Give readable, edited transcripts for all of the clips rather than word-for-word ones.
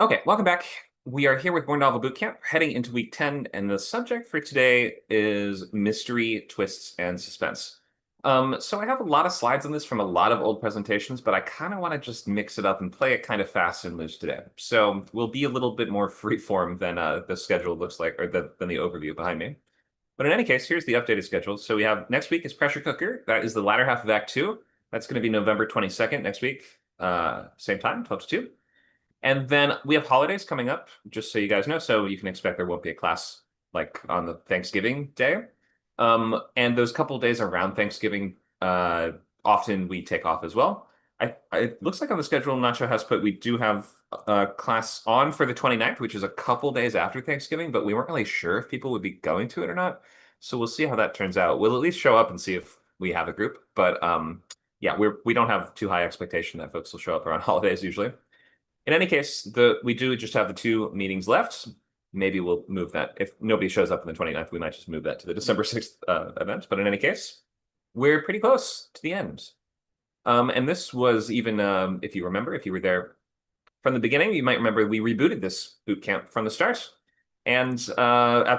Okay, welcome back. We are here with More Novel Bootcamp, heading into week 10, and the subject for today is mystery, twists, and suspense. So I have a lot of slides on this from a lot of old presentations, but I kind of want to just mix it up and play it kind of fast and loose today. So we'll be a little bit more freeform than the schedule looks like, or than the overview behind me. But in any case, here's the updated schedule. So we have next week is Pressure Cooker. That is the latter half of Act 2. That's going to be November 22nd next week, same time, 12 to 2. And then we have holidays coming up, just so you guys know. So you can expect there won't be a class like on the Thanksgiving day. And those couple days around Thanksgiving, often we take off as well. It looks like on the schedule, I'm not sure how it's put, we do have a class on for the 29th, which is a couple days after Thanksgiving, but we weren't really sure if people would be going to it or not. So we'll see how that turns out. We'll at least show up and see if we have a group. But yeah, we don't have too high expectation that folks will show up around holidays usually. In any case, we do just have the 2 meetings left. Maybe we'll move that. If nobody shows up on the 29th, we might just move that to the December 6th event. But in any case, we're pretty close to the end. And this was even, if you remember, if you were there from the beginning, you might remember we rebooted this boot camp from the start and at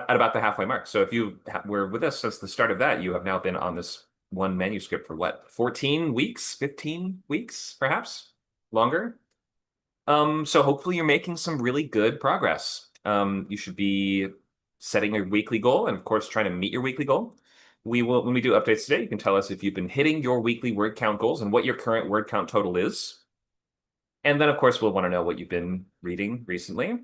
about the halfway mark. So if you were with us since the start of that, you have now been on this one manuscript for what, 14 weeks, 15 weeks, perhaps longer? So hopefully you're making some really good progress. You should be setting a weekly goal and of course trying to meet your weekly goal. When we do updates today, you can tell us if you've been hitting your weekly word count goals and what your current word count total is. And then of course we'll want to know what you've been reading recently.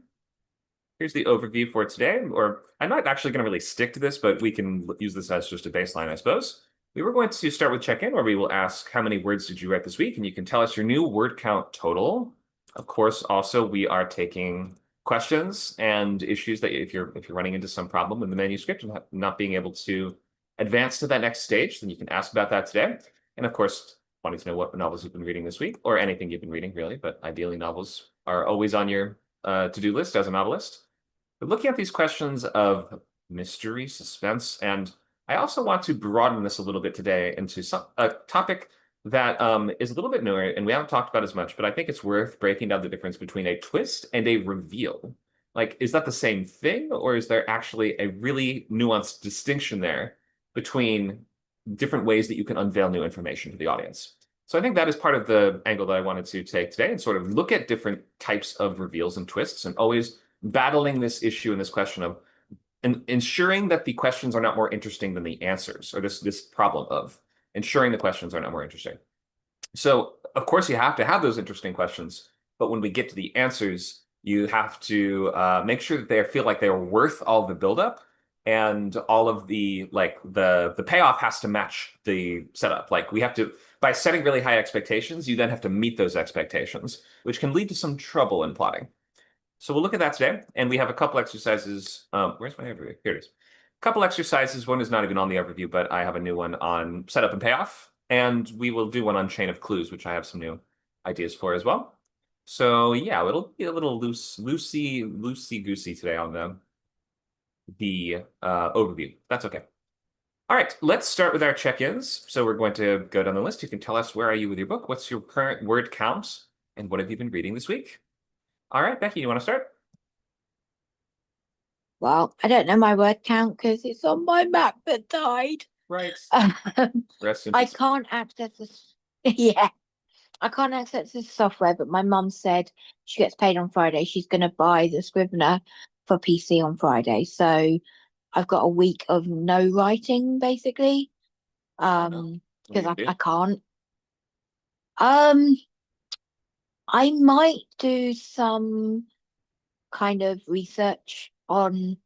Here's the overview for today, or I'm not actually going to really stick to this, but we can use this as just a baseline, I suppose. We were going to start with check-in, where we will ask how many words did you write this week, and you can tell us your new word count total. Of course, also we are taking questions and issues that if you're running into some problem in the manuscript and not being able to advance to that next stage, then you can ask about that today. And of course, wanting to know what novels you've been reading this week, or anything you've been reading, really, but ideally novels are always on your to-do list as a novelist. But looking at these questions of mystery, suspense, and I also want to broaden this a little bit today into a topic that is a little bit newer and we haven't talked about as much, but I think it's worth breaking down the difference between a twist and a reveal. Like, is that the same thing, or is there actually a really nuanced distinction there between different ways that you can unveil new information to the audience? So I think that is part of the angle that I wanted to take today and sort of look at different types of reveals and twists and always battling this issue and this question of ensuring that the questions are not more interesting than the answers, or this problem of ensuring the questions are not more interesting. So, of course, you have to have those interesting questions, but when we get to the answers, you have to make sure that they feel like they're worth all the buildup and all of the the payoff has to match the setup. Like we have to, by setting really high expectations, you then have to meet those expectations, which can lead to some trouble in plotting. So we'll look at that today, and we have a couple exercises. Where's my overview? Here it is. A couple exercises. One is not even on the overview, but I have a new one on setup and payoff, and we will do one on chain of clues, which I have some new ideas for as well. So yeah, it'll be a little loosey-goosey today on the overview. That's okay. All right, let's start with our check-ins. So we're going to go down the list. You can tell us, where are you with your book? What's your current word count? And what have you been reading this week? All right, Becky, you want to start? Well, I don't know my word count because it's on my Mac that died. Right. Rest in I peace. can't access this. Yeah, I can't access this software, but my mum said she gets paid on Friday. She's going to buy the Scrivener for PC on Friday. So I've got a week of no writing, basically. Oh, no. What are Because you gonna I do? can't. Um, I might do some kind of research on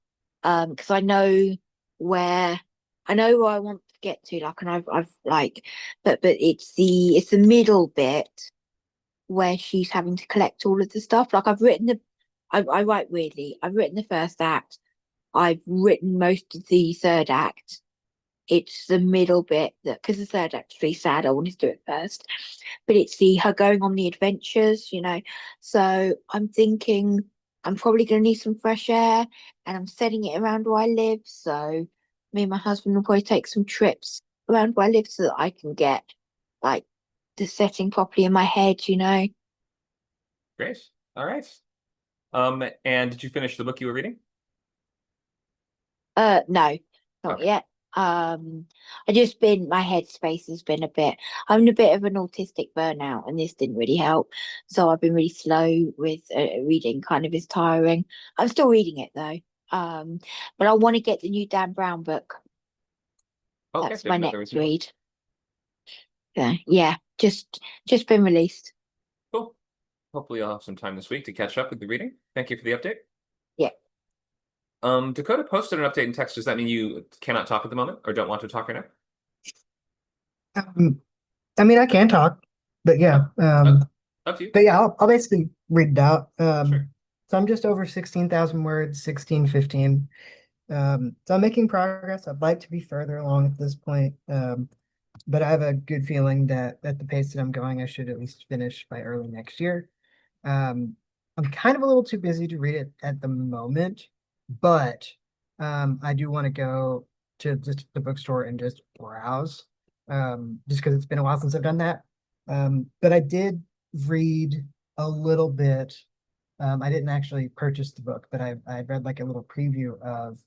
because where I know where I want to get to, like, and I've like, but it's the middle bit where she's having to collect all of the stuff. Like I write weirdly. I've written the first act. I've written most of the third act. It's the middle bit that, because the third act's really sad, I wanted to do it first. But it's her going on the adventures. So I'm thinking I'm probably going to need some fresh air, and I'm setting it around where I live. So me and my husband will probably take some trips around where I live so that I can get like the setting properly in my head. Great. All right. And did you finish the book you were reading? No, not Okay. yet. I just been my headspace has been a bit. I'm in a bit of an autistic burnout, and this didn't really help. So I've been really slow with reading. Kind of is tiring. I'm still reading it though. But I want to get the new Dan Brown book. Okay, That's my didn't know there was next a new one. read. Yeah, just been released. Cool. Hopefully you'll have some time this week to catch up with the reading. Thank you for the update. Yeah. Dakota posted an update in text. Does that mean you cannot talk at the moment or don't want to talk right now? Um, I mean, I can talk, but Oh, yeah. up to you. But yeah, I'll basically read it out. Sure. So I'm just over 16,000 words, 1615. So I'm making progress. I'd like to be further along at this point. But I have a good feeling that at the pace that I'm going, I should at least finish by early next year. Um, I'm kind of a little too busy to read it at the moment, but I do want to go to just the bookstore and just browse, just because it's been a while since I've done that. But I did read a little bit. I didn't actually purchase the book, but I read like a little preview of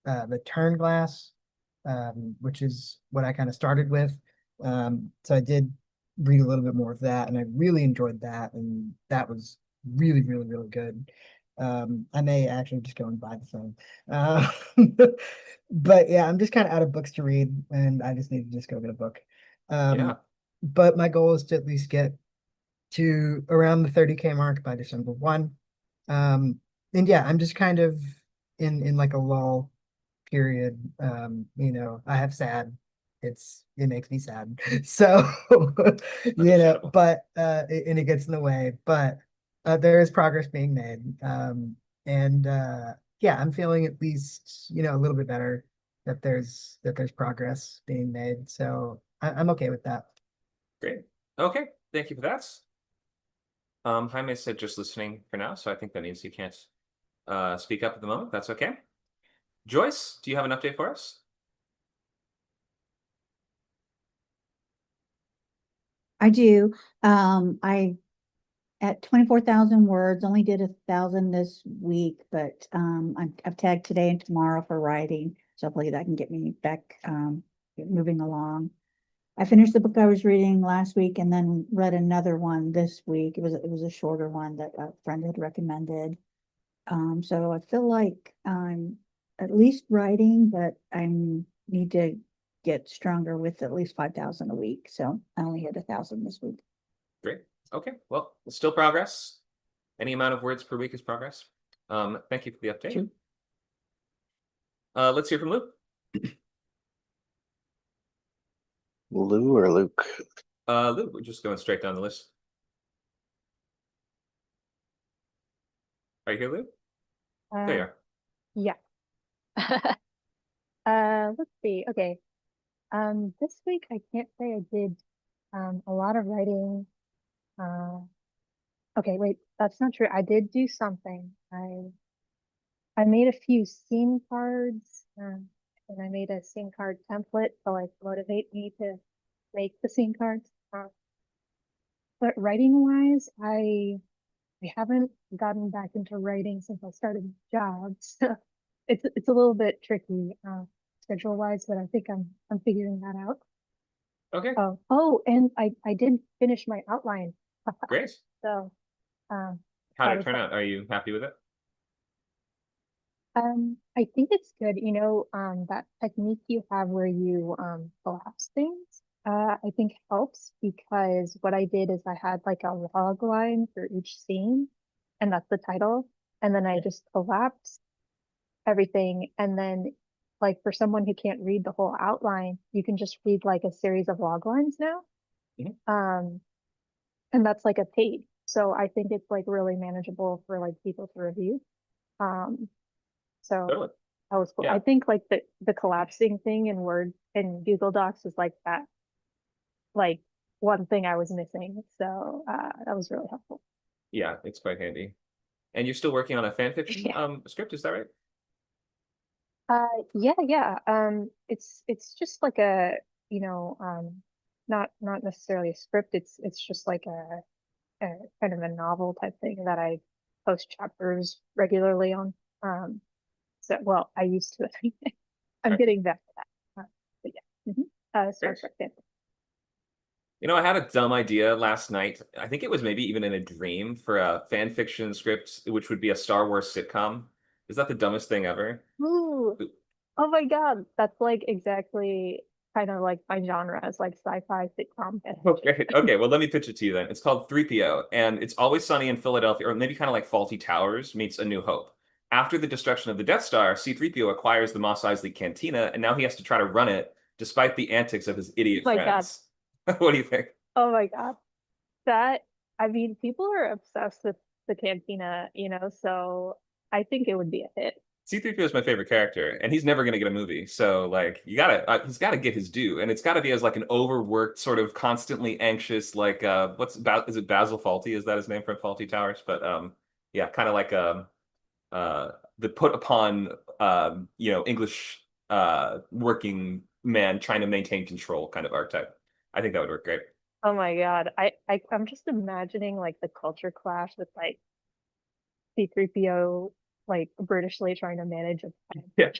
the Turn Glass, which is what I kind of started with. So I did read a little bit more of that, and I really enjoyed that, and that was really, really, really good. I may actually just go and buy the thing. Uh, but yeah, I'm just kind of out of books to read, and I just need to just go get a book. Um, Yeah. but my goal is to at least get to around the 30K mark by December 1. And yeah, I'm just kind of in like a lull period. I have sad. It makes me sad. So, Understandable. and it gets in the way, but there is progress being made. And yeah, I'm feeling at least, a little bit better that there's progress being made. So I'm okay with that. Great. Okay. Thank you for that. Jaime said just listening for now, so I think that means you can't speak up at the moment. That's okay. Joyce, do you have an update for us? I do. I at 24,000 words, only did 1,000 this week, but I've tagged today and tomorrow for writing. So hopefully that can get me back moving along. I finished the book I was reading last week and then read another one this week. It was a shorter one that a friend had recommended. So I feel like I'm at least writing, but I need to get stronger with at least 5,000 a week. So I only hit 1,000 this week. Great. Okay. Well, still progress. Any amount of words per week is progress. Thank you for the update. True. Let's hear from Luke. Lou or Luke? Luke, we're just going straight down the list. Are you here, Luke? There you Uh, are. yeah. Let's see. Okay. This week I can't say I did a lot of writing. Uh, okay, wait, that's not true. I did do something. I made a few scene cards, and I made a scene card template to like motivate me to make the scene cards. But writing wise, I haven't gotten back into writing since I started jobs. It's a little bit tricky schedule wise, but I think I'm figuring that out. Okay. And I did finish my outline. Great. So um How that did it was turn out? Are you happy with it? I think it's good, that technique you have where you collapse things. I think helps because what I did is I had like a log line for each scene, and that's the title. And then I just collapsed everything. And then, like, for someone who can't read the whole outline, you can just read like a series of log lines now. Mhm. Um, and that's like a page. So I think it's like really manageable for like people to review. Um, so Totally. that was cool. I Yeah. think like the collapsing thing in Word and Google Docs is like that, like one thing I was missing. So that was really helpful. Yeah, it's quite handy. And you're still working on a fan fiction Yeah. script, is that right? Yeah. It's just like a, not necessarily a script. It's just like a kind of a novel type thing that I post chapters regularly on. So well, I used to. I'm Right. getting back to that. But yeah. Star Great. Trek fan. I had a dumb idea last night. I think it was maybe even in a dream for a fan fiction script, which would be a Star Wars sitcom. Is that the dumbest thing ever? Ooh, oh my God, that's like exactly kind of like my genre is like sci-fi sitcom fan Oh, fiction. great. Okay, well, let me pitch it to you then. It's called 3PO, and it's Always Sunny in Philadelphia, or maybe kind of like Faulty Towers meets A New Hope. After the destruction of the Death Star, C-3PO acquires the Mos Eisley Cantina, and now he has to try to run it despite the antics of his Oh idiot my God. friends. What do you think? Oh my God. That, I mean, people are obsessed with the cantina, so I think it would be a hit. C-3PO is my favorite character, and he's never going to get a movie. So, like, he's got to get his due, and it's got to be as like an overworked, sort of constantly anxious, like, is it Basil Fawlty? Is that his name from Fawlty Towers? But yeah, kind of like the put upon, English working man trying to maintain control kind of archetype. I think that would work great. Oh my God. I'm just imagining like the culture clash with like C3PO, like Britishly trying to manage a Yeah,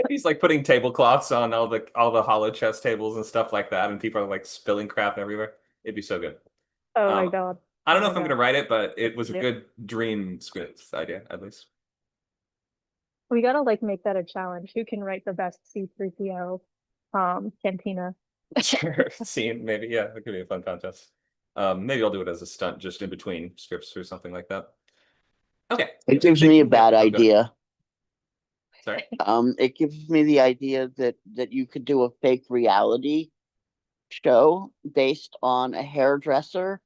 he's like putting tablecloths on all the hollow chess tables and stuff like that, and people are like spilling crap everywhere. It'd be so good. Oh my Um, God. I don't Oh know my if I'm God. gonna write it, but it was a Yep. good dream script idea, at least. We gotta like make that a challenge. Who can write the best C3PO cantina? Scene, maybe. Yeah, it could be a fun contest. Maybe I'll do it as a stunt just in between scripts or something like that. Okay. It gives me a Yeah, bad oh, go ahead. idea. Sorry. It gives me the idea that you could do a fake reality show based on a hairdresser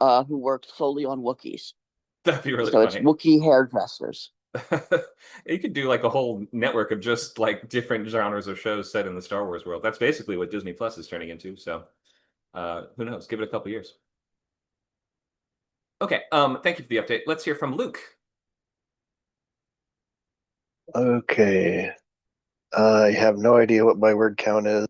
who works solely on Wookiees. That'd be really So it's funny. Wookiee hairdressers. You could do like a whole network of just like different genres of shows set in the Star Wars world. That's basically what Disney Plus is turning into. So who knows? Give it a couple years. Okay. Thank you for the update. Let's hear from Luke. Okay. I have no idea what my word count is.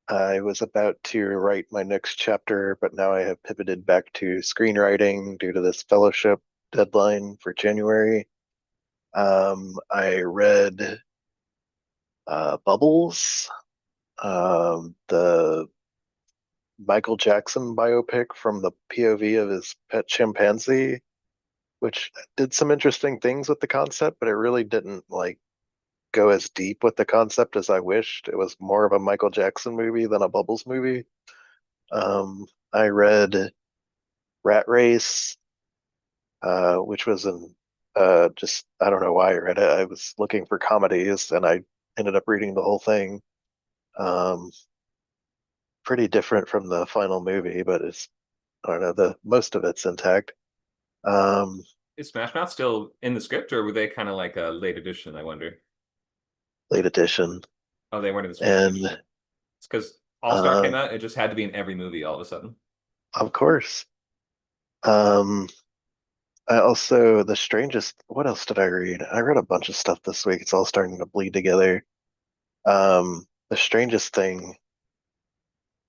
I was about to write my next chapter, but now I have pivoted back to screenwriting due to this fellowship deadline for January. I read Bubbles, the Michael Jackson biopic from the POV of his pet chimpanzee, which did some interesting things with the concept, but it really didn't like go as deep with the concept as I wished. It was more of a Michael Jackson movie than a Bubbles movie. I read Rat Race, which was just I don't know why I read it. I was looking for comedies and I ended up reading the whole thing. Um, Pretty different from the final movie, but it's I don't know, the most of it's intact. Um, Is Smash Mouth still in the script, or were they kind of like a late edition? I wonder. Late edition. Oh, they weren't in the script. And Interesting. It's because All Star uh, came out. It just had to be in every movie all of a sudden. of course. Um, I also the strangest. What else did I read? I read a bunch of stuff this week. It's all starting to bleed together. The strangest thing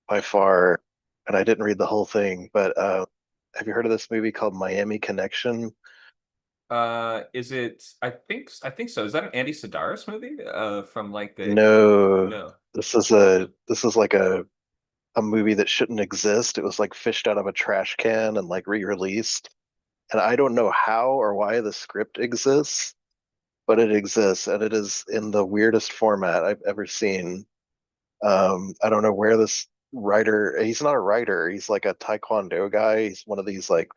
by far, and I didn't read the whole thing, but have you heard of this movie called Miami Connection? Is it? I think so. Is that an Andy Sidaris movie? From like the No, no. this is like a movie that shouldn't exist. It was like fished out of a trash can and like re-released. And I don't know how or why the script exists, but it exists and it is in the weirdest format I've ever seen. I don't know where this writer, he's not a writer, he's like a taekwondo guy. He's one of these like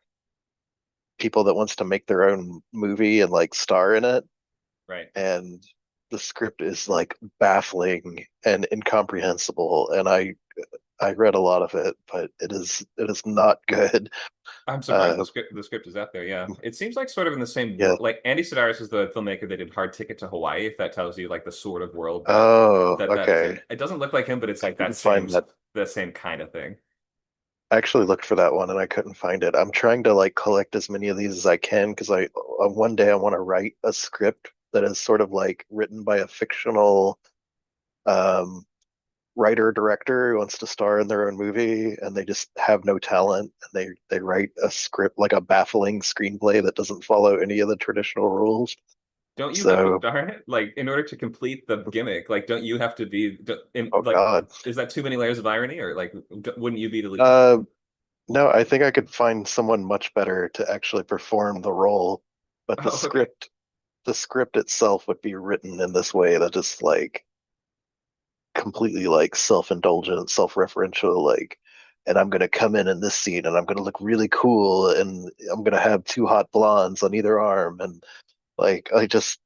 people that wants to make their own movie and like star in it. Right. And the script is like baffling and incomprehensible. And I read a lot of it, but it is not good. I'm surprised Uh, the script is out there. Yeah, it seems like sort of in the same yeah. world. Like Andy Sidaris is the filmmaker that did Hard Ticket to Hawaii. If that tells you like the sort of world that Oh, that okay. thing. It doesn't look like him, but it's like that Couldn't same find that. the same kind of thing. I actually looked for that one and I couldn't find it. I'm trying to like collect as many of these as I can because one day I want to write a script that is sort of like written by a fictional um writer director who wants to star in their own movie and they just have no talent and they write a script like a baffling screenplay that doesn't follow any of the traditional rules. Don't you So, co-star it? Like, in order to complete the gimmick, like, don't you have to be oh like? God. Is that too many layers of irony, or like, wouldn't you be the lead? No, I think I could find someone much better to actually perform the role, but Oh, okay. the script itself would be written in this way that is like completely like self-indulgent, self-referential, like, and I'm gonna come in this scene and I'm gonna look really cool and I'm gonna have two hot blondes on either arm and like I just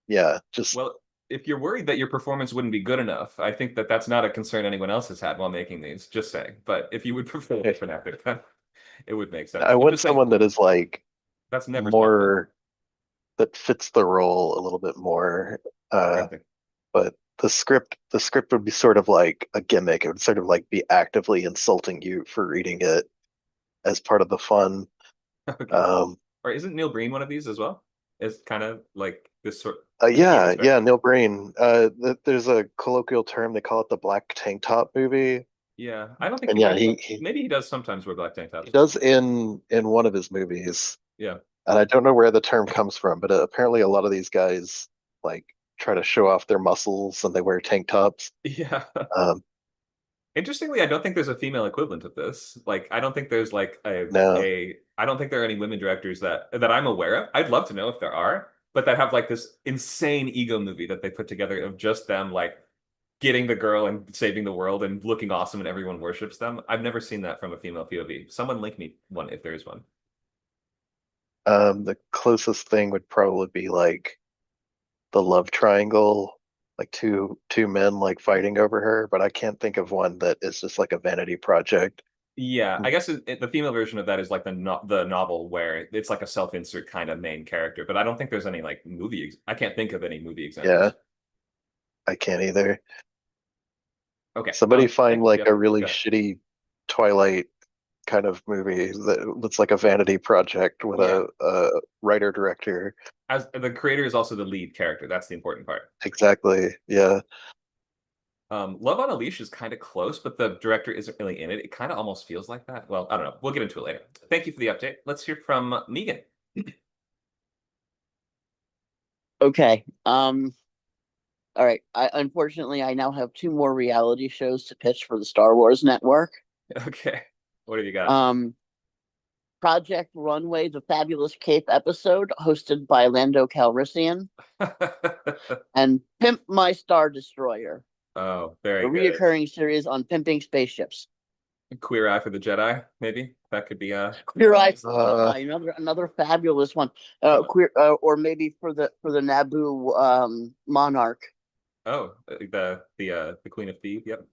yeah, just Well, if you're worried that your performance wouldn't be good enough, I think that that's not a concern anyone else has had while making these. Just saying. But if you would prefer a different actor, then it would make sense. I I'm want just saying someone that is like that's never spoken. more that fits the role a little bit more. Uh, Okay. but the script would be sort of like a gimmick. It would sort of like be actively insulting you for reading it as part of the fun. Okay. Um, Or isn't Neil Breen one of these as well? It's kind of like this sort. It's yeah, movies, right? yeah, Neil Breen. There's a colloquial term they call it the black tank top movie, Yeah, I don't think he and yeah, wears. he Maybe he does sometimes wear black tank he tops. does in one of his movies, Yeah. and I don't know where the term comes from, but apparently a lot of these guys like try to show off their muscles and they wear tank tops. Yeah. Um, Interestingly, I don't think there's a female equivalent of this. Like, I don't think there's like no, I don't think there are any women directors that I'm aware of. I'd love to know if there are, but that have like this insane ego movie that they put together of just them like getting the girl and saving the world and looking awesome and everyone worships them. I've never seen that from a female POV. Someone link me one if there is one. the closest thing would probably be like the love triangle, like two men like fighting over her, but I can't think of one that is just like a vanity project. Yeah, I guess the female version of that is like the novel where it's like a self-insert kind of main character, but I don't think there's any like I can't think of any movie Yeah, examples. I can't either. Okay. Somebody find Thank you. like Yep. a really Go ahead. shitty Twilight kind of movie that looks like a vanity project with Yeah. a writer director. As the creator is also the lead character. That's the important part. Exactly. Yeah. Love on a Leash is kind of close, but the director isn't really in it. It kind of almost feels like that. Well, I don't know. We'll get into it later. Thank you for the update. Let's hear from Megan. Okay. All right. Unfortunately I now have two more reality shows to pitch for the Star Wars network. Okay. What have you got? Project Runway, the Fabulous Cape episode, hosted by Lando Calrissian, and Pimp My Star Destroyer, Oh, a very good. reoccurring series on pimping spaceships. Queer Eye for the Jedi, maybe that could be Queer Eye for Uh, the Jedi, another fabulous one. Queer, or maybe for the Naboo monarch. oh, the Queen of Thieves. Yep.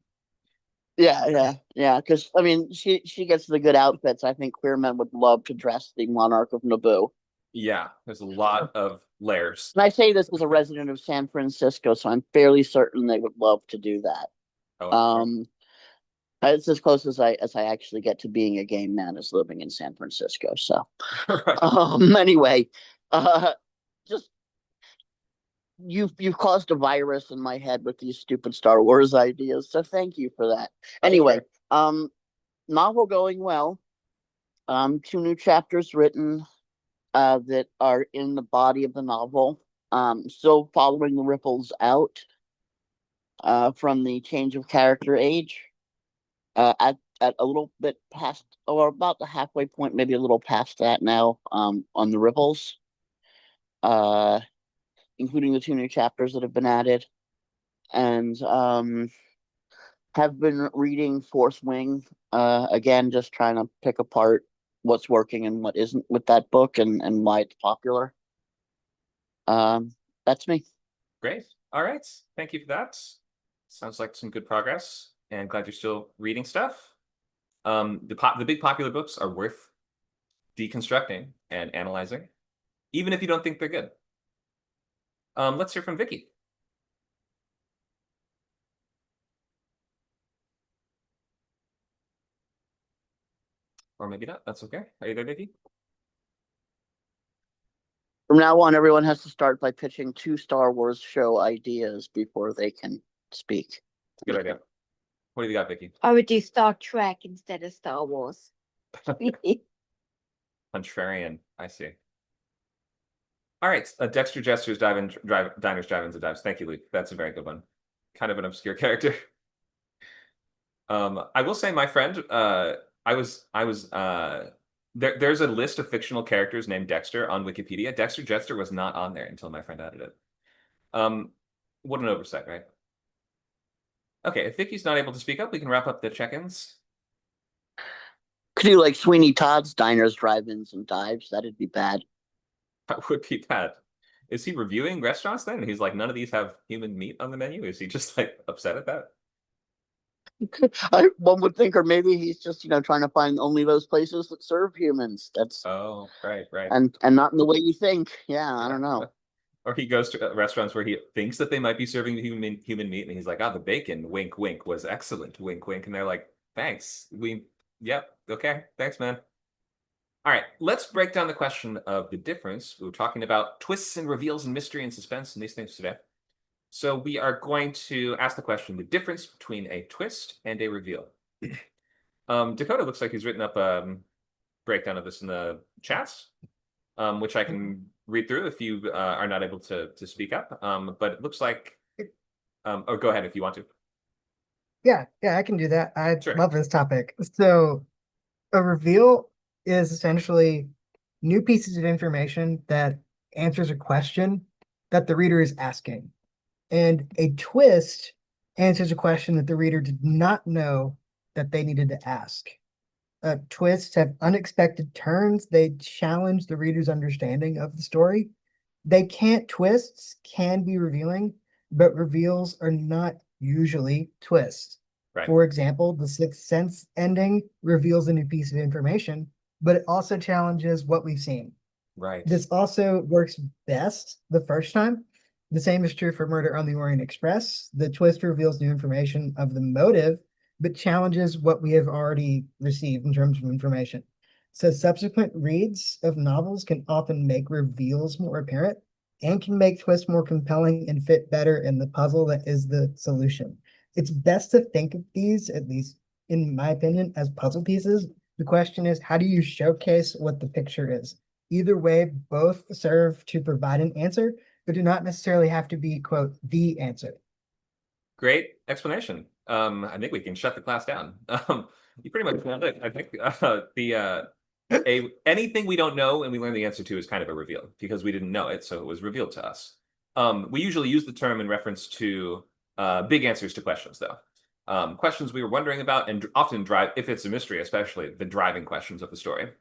Yeah. Because I mean, she gets the good outfits. I think queer men would love to dress the monarch of Naboo. Yeah, there's a lot of layers. And I say this as a resident of San Francisco, so I'm fairly certain they would love to do that. Oh, It's as close as I actually get to being a gay man is living in San Francisco. So, right. anyway, uh, just you've caused a virus in my head with these stupid Star Wars ideas. So thank you for that. Anyway, novel going well. Two new chapters written that are in the body of the novel. Still following the ripples out from the change of character age. At a little bit past, or about the halfway point, maybe a little past that now. On the ripples, uh, including the two new chapters that have been added, and have been reading Fourth Wing. Again, just trying to pick apart what's working and what isn't with that book and why it's popular. That's me. Great. All right. Thank you for that. Sounds like some good progress, and glad you're still reading stuff. The big popular books are worth deconstructing and analyzing, even if you don't think they're good. Let's hear from Vicky. Or maybe not. That's okay. Are you there, Vicky? From now on, everyone has to start by pitching two Star Wars show ideas before they can speak. Good idea. What do you got, Vicky? I would do Star Trek instead of Star Wars. Contrarian. I see. All right. Dexter Jester's Diners, Drive-Ins, and Dives. Thank you, Luke. That's a very good one. Kind of an obscure character. I will say, my friend, there's a list of fictional characters named Dexter on Wikipedia. Dexter Jester was not on there until my friend added it. What an oversight, right? Okay, if Vicky's not able to speak up, we can wrap up the check-ins. Could do like Sweeney Todd's Diners, Drive-Ins, and Dives. That'd be bad. That would be bad. Is he reviewing restaurants then? He's like, none of these have human meat on the menu? Is he just like upset at that? One would think, or maybe he's just trying to find only those places that serve humans. That's Oh, right. and not in the way you think. Yeah, I don't know. Or he goes to restaurants where he thinks that they might be serving human meat, and he's like, the bacon, wink, wink, was excellent, wink, wink. And they're like, thanks. Yep, okay, thanks, man. All right, let's break down the question of the difference. We were talking about twists and reveals and mystery and suspense and these things today. So we are going to ask the question, the difference between a twist and a reveal. Dakota looks like he's written up a breakdown of this in the chats, which I can read through if you are not able to speak up. But it looks like, or go ahead if you want to. Yeah, I can do that. I Sure. love this topic. So a reveal is essentially new pieces of information that answers a question that the reader is asking. And a twist answers a question that the reader did not know that they needed to ask. Twists have unexpected turns. They challenge the reader's understanding of the story. Twists can be revealing, but reveals are not usually twists. Right. For example, the Sixth Sense ending reveals a new piece of information, but it also challenges what we've seen. Right. This also works best the first time. The same is true for Murder on the Orient Express. The twist reveals new information of the motive, but challenges what we have already received in terms of information. So subsequent reads of novels can often make reveals more apparent and can make twists more compelling and fit better in the puzzle that is the solution. It's best to think of these, at least in my opinion, as puzzle pieces. The question is, how do you showcase what the picture is? Either way, both serve to provide an answer, but do not necessarily have to be, quote, the answer. Great explanation. I think we can shut the class down. You pretty much nailed it. I think anything we don't know and we learn the answer to is kind of a reveal because we didn't know it, so it was revealed to us. We usually use the term in reference to big answers to questions, though. Questions we were wondering about and often drive, if it's a mystery, especially the driving questions of the story.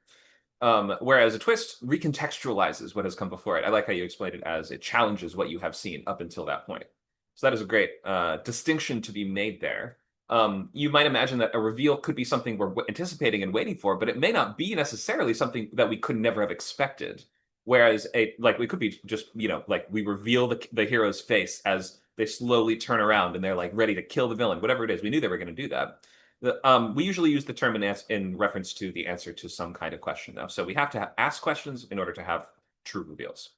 Whereas a twist recontextualizes what has come before it. I like how you explained it as it challenges what you have seen up until that point. So that is a great distinction to be made there. You might imagine that a reveal could be something we're anticipating and waiting for, but it may not be necessarily something that we could never have expected. Whereas we could be just, like we reveal the hero's face as they slowly turn around and they're like ready to kill the villain, whatever it is. We knew they were going to do that. We usually use the term in reference to the answer to some kind of question, though. So we have to ask questions in order to have true reveals.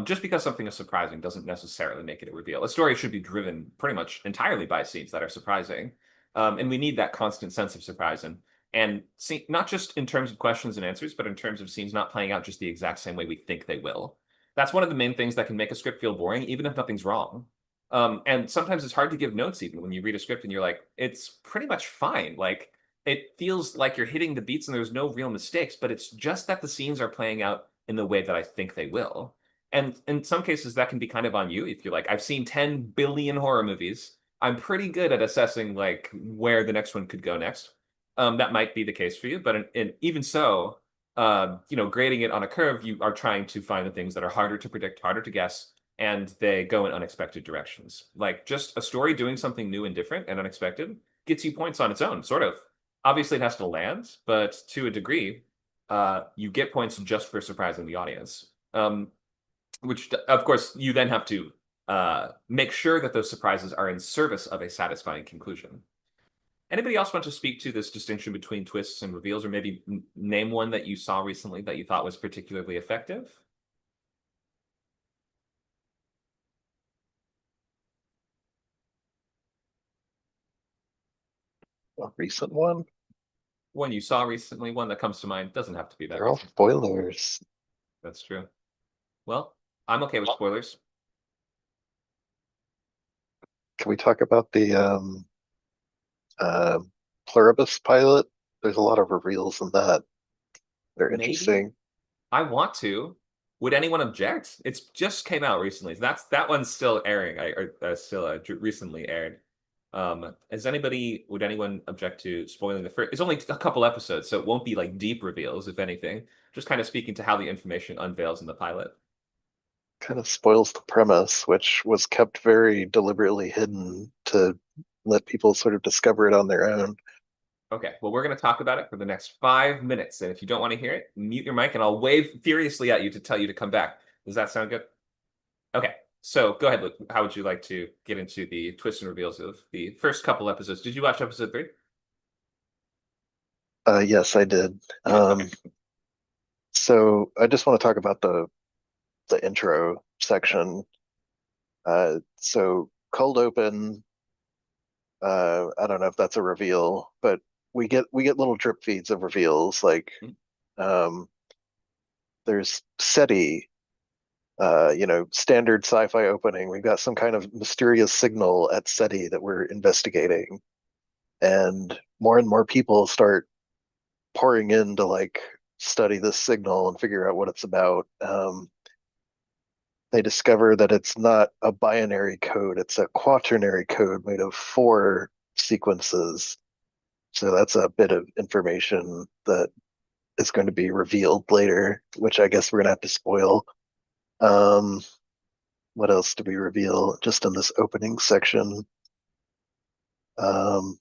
Just because something is surprising doesn't necessarily make it a reveal. A story should be driven pretty much entirely by scenes that are surprising. And we need that constant sense of surprise. And not just in terms of questions and answers, but in terms of scenes not playing out just the exact same way we think they will. That's one of the main things that can make a script feel boring, even if nothing's wrong. And sometimes it's hard to give notes even when you read a script and you're like, it's pretty much fine. Like, it feels like you're hitting the beats and there's no real mistakes, but it's just that the scenes are playing out in the way that I think they will. And in some cases, that can be kind of on you. If you're like, I've seen 10 billion horror movies, I'm pretty good at assessing like where the next one could go next. That might be the case for you, but even so, grading it on a curve, you are trying to find the things that are harder to predict, harder to guess, and they go in unexpected directions. Like just a story doing something new and different and unexpected gets you points on its own, sort of. Obviously, it has to land, but to a degree, you get points just for surprising the audience. Which, of course, you then have to make sure that those surprises are in service of a satisfying conclusion. Anybody else want to speak to this distinction between twists and reveals, or maybe name one that you saw recently that you thought was particularly effective? A recent one? One you saw recently, one that comes to mind. Doesn't have to be that They're all recent. spoilers. That's true. Well, I'm okay with spoilers. Can we talk about the uh, Pluribus pilot? There's a lot of reveals in that. They're Maybe interesting. I want to. Would anyone object? It's just came out recently. So that one's still airing. Still recently aired. Would anyone object to spoiling the first? It's only a couple episodes, so it won't be like deep reveals, if anything. Just kind of speaking to how the information unveils in the pilot. Kind of spoils the premise, which was kept very deliberately hidden to let people sort of discover it on their own. Okay, well, we're going to talk about it for the next 5 minutes. And if you don't want to hear it, mute your mic and I'll wave furiously at you to tell you to come back. Does that sound good? Okay, so go ahead, Luke. How would you like to get into the twists and reveals of the first couple episodes? Did you watch episode 3? Yes, I did. So I just want to talk about the intro section. So cold open. I don't know if that's a reveal, but we get little drip feeds of reveals. Like, um, there's SETI, standard sci-fi opening. We've got some kind of mysterious signal at SETI that we're investigating, and more people start pouring in to like study this signal and figure out what it's about. They discover that it's not a binary code, it's a quaternary code made of 4 sequences. So that's a bit of information that is going to be revealed later, which I guess we're gonna have to spoil. Um, what else do we reveal just in this opening section? Um,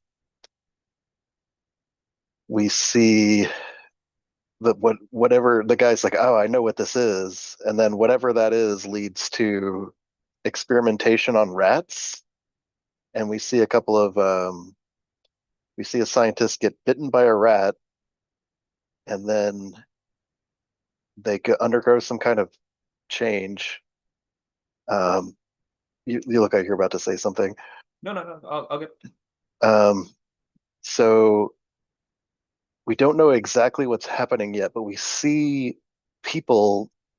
we see that whatever the guy's like, oh, I know what this is, and then whatever that is leads to experimentation on rats, and we see a scientist get bitten by a rat, and then they undergo some kind of change. You look like you're about to say something. No. I'll get. Um, so we don't know exactly what's happening yet, but we see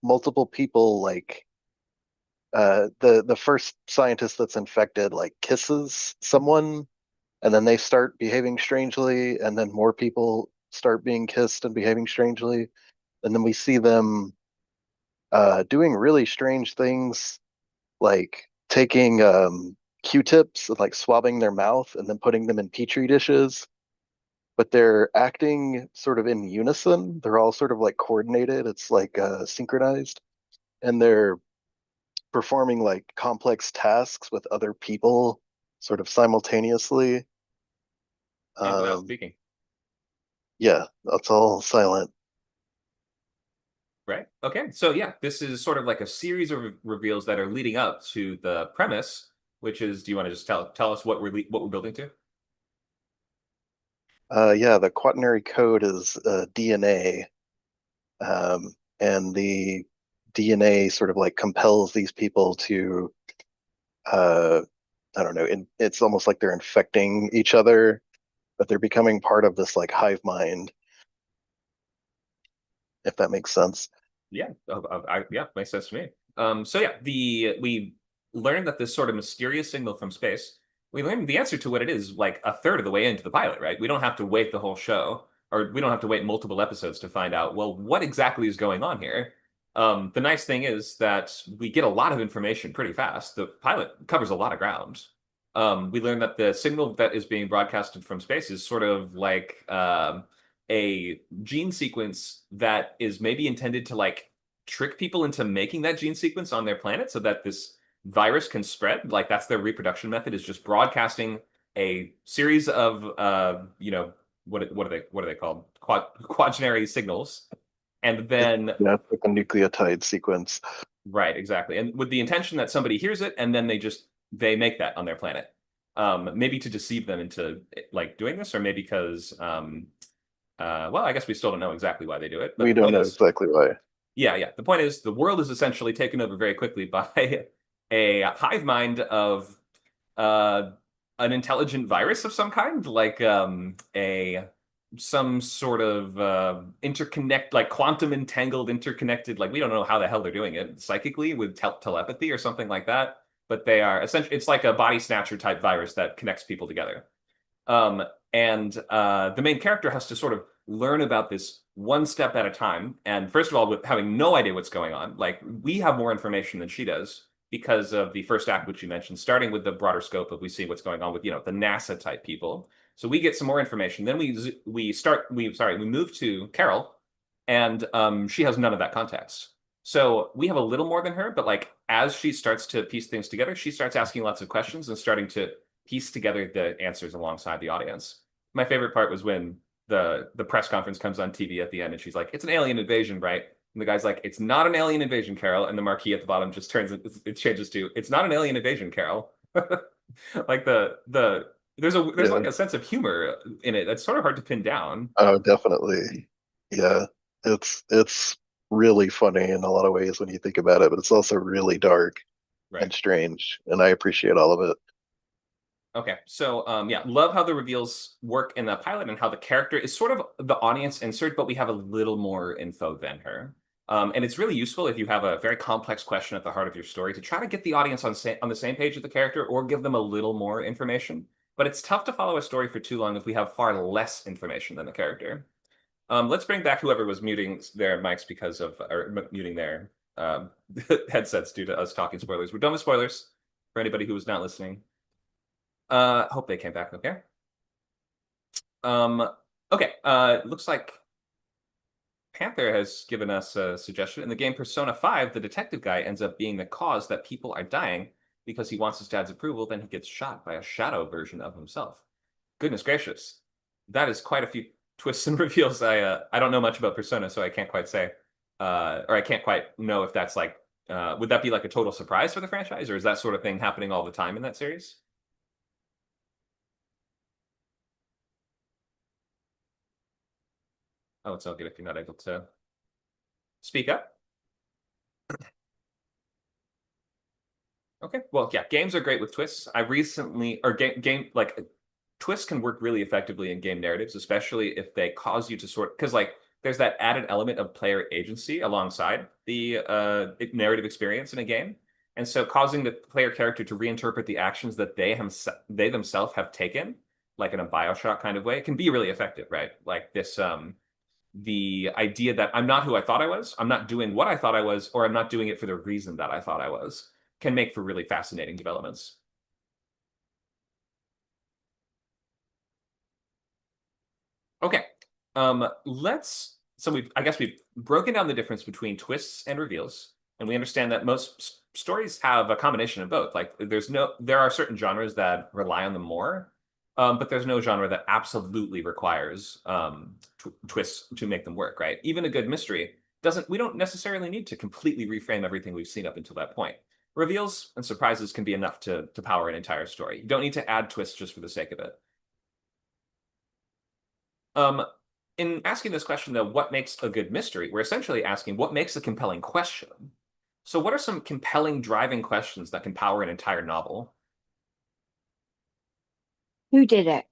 multiple people, like the first scientist that's infected like kisses someone, and then they start behaving strangely, and then more people start being kissed and behaving strangely, and then we see them doing really strange things, like taking Q-tips and like swabbing their mouth and then putting them in petri dishes, but they're acting sort of in unison. They're all sort of like coordinated. It's like synchronized, and they're performing like complex tasks with other people sort of simultaneously. And without Um, speaking. yeah, that's all silent. Right. Okay. So yeah, this is sort of like a series of reveals that are leading up to the premise, which is, do you want to just tell us what we're building to? Yeah, the quaternary code is DNA, and the DNA sort of like compels these people to, uh, I don't know, it's almost like they're infecting each other, but they're becoming part of this like hive mind, if that makes sense. Yeah. Yeah, makes sense to me. So yeah, we learned that this sort of mysterious signal from space. We learned the answer to what it is like a third of the way into the pilot, right? We don't have to wait the whole show, or we don't have to wait multiple episodes to find out, well, what exactly is going on here. The nice thing is that we get a lot of information pretty fast. The pilot covers a lot of ground. We learned that the signal that is being broadcasted from space is sort of like a gene sequence that is maybe intended to like trick people into making that gene sequence on their planet so that this virus can spread. Like that's their reproduction method, is just broadcasting a series of what are they called? Quaternary signals. And then Yeah, it's like a nucleotide sequence. right, exactly. And with the intention that somebody hears it and then they make that on their planet. Maybe to deceive them into like doing this, or maybe because well, I guess we still don't know exactly why they do it, but We the don't point know is, exactly why. yeah. The point is, the world is essentially taken over very quickly by a hive mind of uh, an intelligent virus of some kind, like some sort of like quantum entangled, interconnected, like we don't know how the hell they're doing it psychically with telepathy or something like that. But they are essentially, it's like a body snatcher type virus that connects people together. Um, and the main character has to sort of learn about this one step at a time. And first of all, with having no idea what's going on, like we have more information than she does because of the first act, which you mentioned, starting with the broader scope of we see what's going on with, the NASA type people. So we get some more information. Then we move to Carol, and she has none of that context. So we have a little more than her, but like as she starts to piece things together, she starts asking lots of questions and starting to piece together the answers alongside the audience. My favorite part was when the press conference comes on TV at the end, and she's like, "It's an alien invasion, right?" And the guy's like, "It's not an alien invasion, Carol." And the marquee at the bottom just it changes to, "It's not an alien invasion, Carol." Like there's Yeah. like a sense of humor in it that's sort of hard to pin down. Oh, definitely. Yeah. It's really funny in a lot of ways when you think about it, but it's also really dark Right. and strange, and I appreciate all of it. Okay, so yeah, love how the reveals work in the pilot and how the character is sort of the audience insert, but we have a little more info than her. And it's really useful if you have a very complex question at the heart of your story to try to get the audience on the same page with the character or give them a little more information. But it's tough to follow a story for too long if we have far less information than the character. Let's bring back whoever was muting their mics because of, or muting their headsets due to us talking spoilers. We're done with spoilers for anybody who was not listening. Hope they came back okay. Okay, looks like Panther has given us a suggestion. In the game Persona 5, the detective guy ends up being the cause that people are dying because he wants his dad's approval, then he gets shot by a shadow version of himself. Goodness gracious. That is quite a few twists and reveals. I don't know much about Persona, so I can't quite say. Or I can't quite know if that's like, would that be like a total surprise for the franchise, or is that sort of thing happening all the time in that series? Oh, it's all good if you're not able to speak up. Okay, well, yeah, games are great with twists. I recently, or like twists can work really effectively in game narratives, especially if they cause you to because like there's that added element of player agency alongside the narrative experience in a game. And so causing the player character to reinterpret the actions that they themselves have taken, like in a BioShock kind of way, can be really effective, right? Like this the idea that I'm not who I thought I was, I'm not doing what I thought I was, or I'm not doing it for the reason that I thought I was, can make for really fascinating developments. Okay, I guess we've broken down the difference between twists and reveals, and we understand that most stories have a combination of both. Like there are certain genres that rely on them more, but there's no genre that absolutely requires twists to make them work, right? Even a good mystery we don't necessarily need to completely reframe everything we've seen up until that point. Reveals and surprises can be enough to power an entire story. You don't need to add twists just for the sake of it. In asking this question, though, what makes a good mystery? We're essentially asking what makes a compelling question. So what are some compelling driving questions that can power an entire novel? Who did it?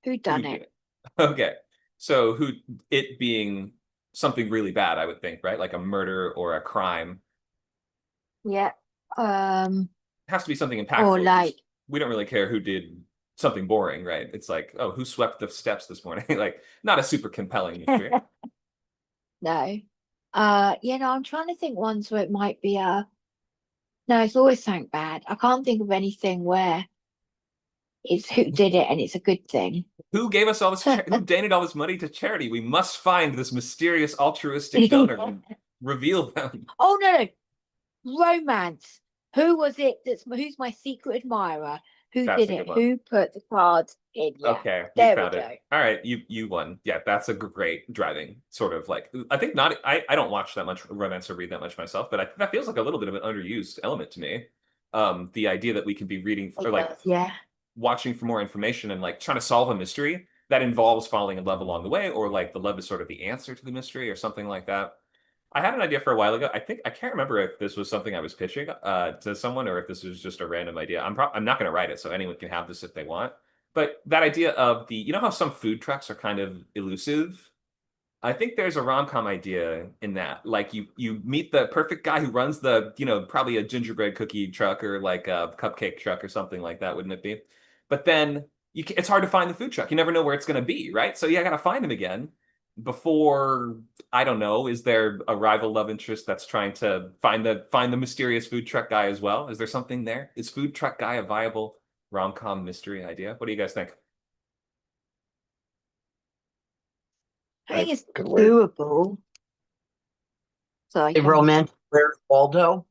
Who done Who did it? it? Okay. So it being something really bad, I would think, right? Like a murder or a crime. Yeah. It has to be something impactful. Or like, we don't really care who did something boring, right? It's like, oh, who swept the steps this morning? Like, not a super compelling mystery. no. I'm trying to think ones where it might be no, it's always something bad. I can't think of anything where it's who did it and it's a good thing. Who gave us all this? Who donated all this money to charity? We must find this mysterious altruistic donor and reveal them. Oh no, romance. Who was it? Who's my secret admirer? Who That's did a it? good one. Who put the cards in? Yeah. Okay, we There found we it. go. All right, you won. Yeah, that's a great driving sort of like. I think not. I don't watch that much romance or read that much myself, but that feels like a little bit of an underused element to me. The idea that we can be reading or like Yeah. watching for more information and like trying to solve a mystery that involves falling in love along the way, or like the love is sort of the answer to the mystery or something like that. I had an idea for a while ago. I can't remember if this was something I was pitching to someone or if this was just a random idea. I'm not going to write it, so anyone can have this if they want. But that idea of you know how some food trucks are kind of elusive? I think there's a rom-com idea in that. Like you meet the perfect guy who runs the, probably a gingerbread cookie truck or like a cupcake truck or something like that, wouldn't it be? But then it's hard to find the food truck. You never know where it's going to be, right? So you got to find him again before, I don't know, is there a rival love interest that's trying to find the mysterious food truck guy as well? Is there something there? Is food truck guy a viable rom-com mystery idea? What do you guys think? I think it's Good word. doable. So I A can. romance where Waldo.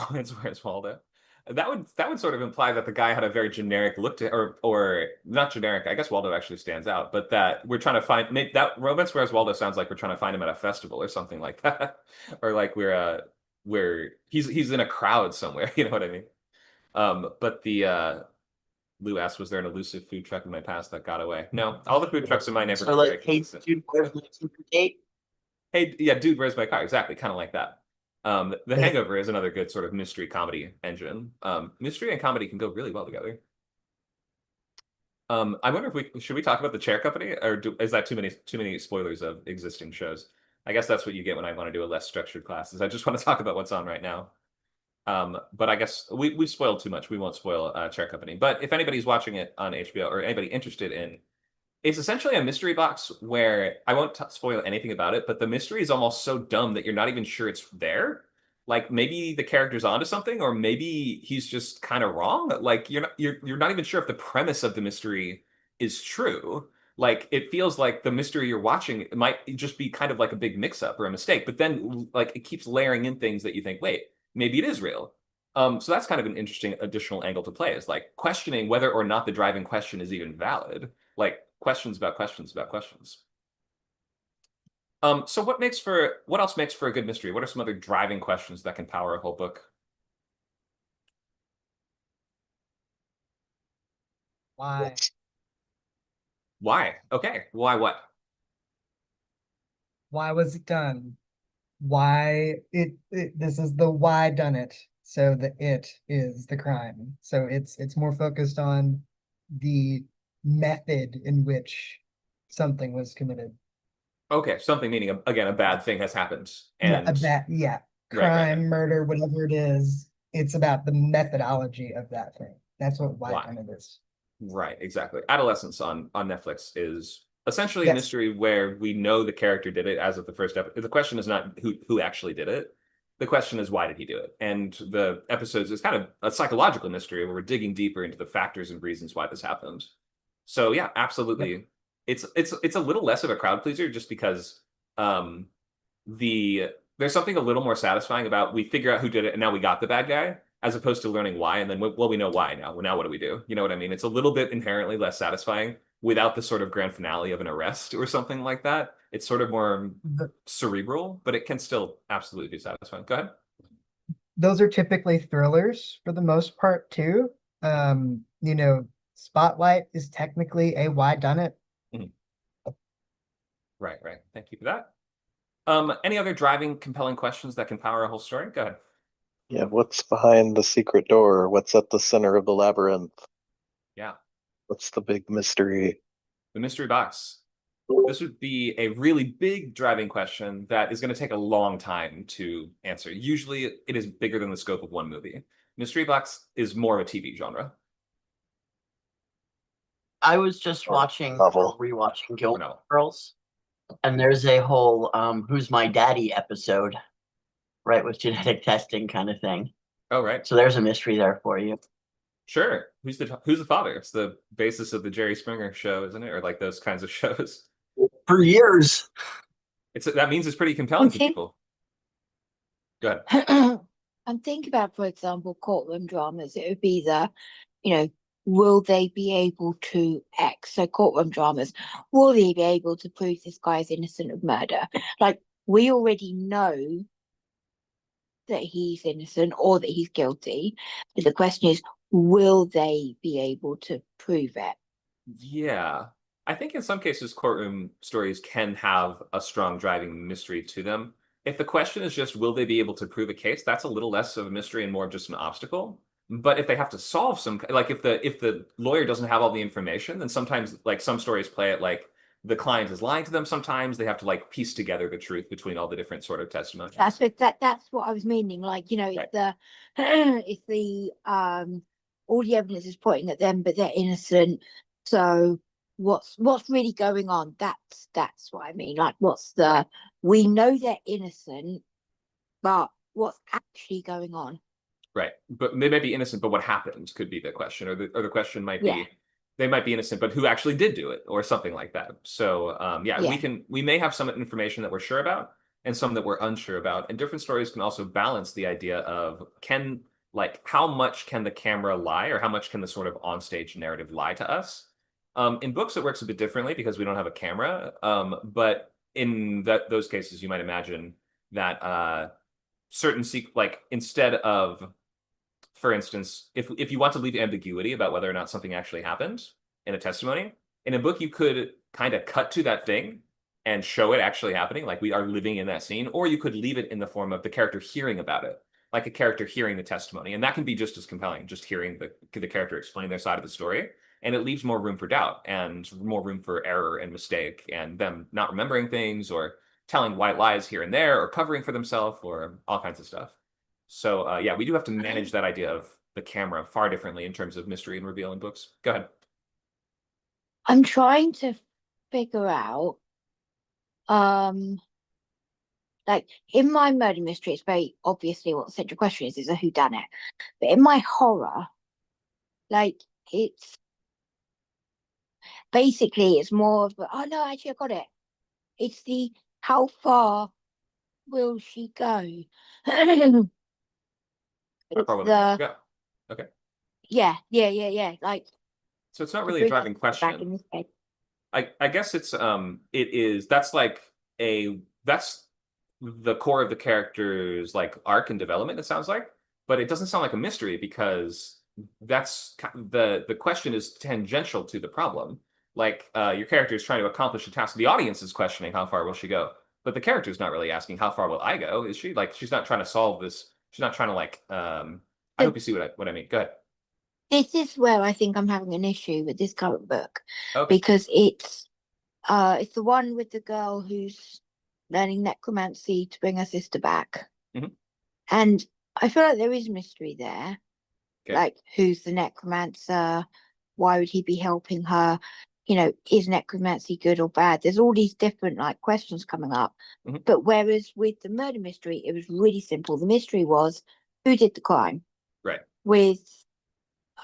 Romance Where's Waldo? That would sort of imply that the guy had a very generic look to, or not generic. I guess Waldo actually stands out, but that we're trying to find that Romance Where's Waldo sounds like we're trying to find him at a festival or something like that, or like we're he's in a crowd somewhere. You know what I mean? But the Lou asked, was there an elusive food truck in my past that got away? No, all the food trucks in my neighborhood So are very like, hey, consistent. dude, where's my super date? Hey, yeah, dude, where's my car? Exactly, kind of like that. The Yeah. Hangover is another good sort of mystery comedy engine. Mystery and comedy can go really well together. I wonder if we should we talk about the chair company, or is that too many spoilers of existing shows? I guess that's what you get when I want to do a less structured class. Is I just want to talk about what's on right now. But I guess we've spoiled too much. We won't spoil Chair Company. But if anybody's watching it on HBO or anybody interested in, it's essentially a mystery box where I won't spoil anything about it, but the mystery is almost so dumb that you're not even sure it's there. Like maybe the character's onto something, or maybe he's just kind of wrong. Like you're not even sure if the premise of the mystery is true. Like it feels like the mystery you're watching might just be kind of like a big mix-up or a mistake, but then like it keeps layering in things that you think, wait, maybe it is real. So that's kind of an interesting additional angle to play, is like questioning whether or not the driving question is even valid, like questions about questions about questions. So what else makes for a good mystery? What are some other driving questions that can power a whole book? Why? Why? Okay, why what? Why was it done? Why this is the why done it. So the it is the crime. So it's more focused on the method in which something was committed. Okay, something meaning again a bad thing has happened, Yeah, a and bad, yeah. right, Crime, murder, whatever it is, it's about the methodology of that thing. That's what why why? done it is. Right, exactly. Adolescence on Netflix is essentially a Yes. mystery where we know the character did it as of the first episode. The question is not who actually did it. The question is why did he do it? And the episodes is kind of a psychological mystery where we're digging deeper into the factors and reasons why this happened. So yeah, Yep. absolutely. It's a little less of a crowd pleaser just because um the there's something a little more satisfying about we figure out who did it and now we got the bad guy, as opposed to learning why and then well we know why now. Well, now what do we do? You know what I mean? It's a little bit inherently less satisfying without the sort of grand finale of an arrest or something like that. It's sort of more The, cerebral, but it can still absolutely be satisfying. Go ahead. those are typically thrillers for the most part too. Spotlight is technically a why done it. Mhm. Right, right. Thank you for that. Any other driving, compelling questions that can power a whole story? Go ahead. Yeah, what's behind the secret door? What's at the center of the labyrinth? Yeah. What's the big mystery? The mystery box. This would be a really big driving question that is going to take a long time to answer. Usually it is bigger than the scope of one movie. Mystery box is more of a TV genre. I was just Or watching novel. rewatching Or Gilmore no. Girls, and there's a whole "Who's My Daddy" episode, right, with genetic testing kind of thing. Oh, right. So there's a mystery there for you. Sure. Who's the father? It's the basis of the Jerry Springer show, isn't it? Or like those kinds of shows. For years. That means it's pretty compelling to Okay. people. Go ahead. I'm thinking about, for example, courtroom dramas. It would be will they be able to X? So courtroom dramas, will they be able to prove this guy is innocent of murder? Like we already know that he's innocent or that he's guilty. But the question is, will they be able to prove it? Yeah. I think in some cases courtroom stories can have a strong driving mystery to them. If the question is just, will they be able to prove a case, that's a little less of a mystery and more of just an obstacle. But if they have to solve some, like if the lawyer doesn't have all the information, then sometimes like some stories play it like the client is lying to them. Sometimes they have to like piece together the truth between all the different sort of testimonies. That's what I was meaning. Like, you know, Right. if the if the all the evidence is pointing at them, but they're innocent. So what's really going on? That's what I mean. Like, we know they're innocent, but what's actually going on? Right. But they may be innocent, but what happened could be the question, or the question might Yeah. be they might be innocent, but who actually did do it, or something like that. So yeah, Yeah. we may have some information that we're sure about and some that we're unsure about. And different stories can also balance the idea of how much can the camera lie, or how much can the sort of onstage narrative lie to us? In books, it works a bit differently because we don't have a camera. But in those cases, you might imagine that like instead of, for instance, if you want to leave ambiguity about whether or not something actually happened in a testimony, in a book you could kind of cut to that thing and show it actually happening, like we are living in that scene, or you could leave it in the form of the character hearing about it, like a character hearing the testimony, and that can be just as compelling, just hearing the character explain their side of the story, and it leaves more room for doubt and more room for error and mistake and them not remembering things or telling white lies here and there or covering for themselves or all kinds of stuff. So yeah, we do have to manage that idea of the camera far differently in terms of mystery and reveal in books. Go ahead. I'm trying to figure out, like in my murder mystery, it's very obviously what the central question is a whodunit. But in my horror, like it's basically it's more of oh no, actually I got it. It's the how far will she go? It's the Go. Okay. yeah. Like, So it's not to really a bring us driving back question. in this case. I guess it's that's the core of the character's like arc and development, it sounds like, but it doesn't sound like a mystery because the question is tangential to the problem. Like your character is trying to accomplish a task. The audience is questioning how far will she go, but the character is not really asking how far will I go. Is she? Like she's not trying to solve this. She's not trying to like. I hope you see what I mean. Go ahead. This is where I think I'm having an issue with this current book Okay. because it's the one with the girl who's learning necromancy to bring her sister back. Mhm. And I feel like there is mystery there. Okay. Like, who's the necromancer? Why would he be helping her? You know, is necromancy good or bad? There's all these different like questions coming up. Mhm. But whereas with the murder mystery, it was really simple. The mystery was who did the crime? Right. With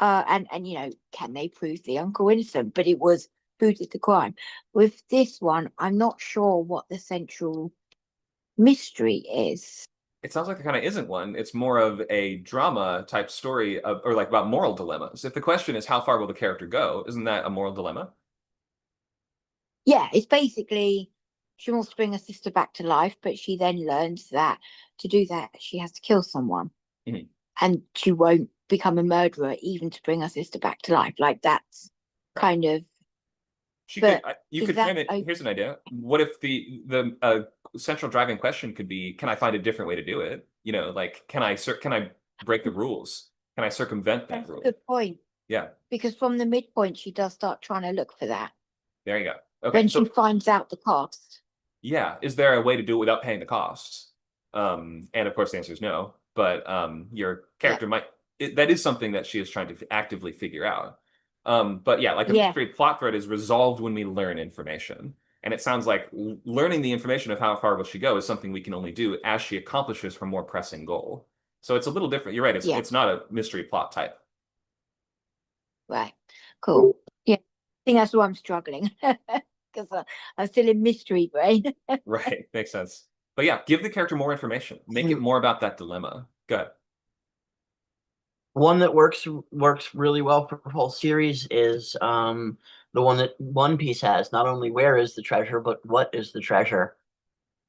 and you know, can they prove the uncle innocent? But it was who did the crime. With this one, I'm not sure what the central mystery is. It sounds like there kind of isn't one. It's more of a drama type story or like about moral dilemmas. If the question is how far will the character go, isn't that a moral dilemma? Yeah, it's basically she wants to bring her sister back to life, but she then learns that to do that she has to kill someone. Mhm. And she won't become a murderer even to bring her sister back to life. Like that's kind of You could frame it. Here's an idea. What if the central driving question could be, can I find a different way to do it? You know, like can I break the rules? Can I circumvent that that's rule? a good point. Yeah. Because from the midpoint she does start trying to look for that. There you go. Okay. When she finds out the cost. Yeah. Is there a way to do it without paying the costs? And of course the answer is no. But your character that is something that she is trying to actively figure out. But yeah, like a mystery plot thread is resolved when we learn information. And it sounds like learning the information of how far will she go is something we can only do as she accomplishes her more pressing goal. So it's a little different. You're right. It's not a mystery plot type. Right. Cool. Yeah. I think that's why I'm struggling. Because I'm still in mystery brain. Right. Makes sense. But yeah, give the character more information. Make it more about that dilemma. Go ahead. One that works really well for the whole series is the one that One Piece has. Not only where is the treasure, but what is the treasure,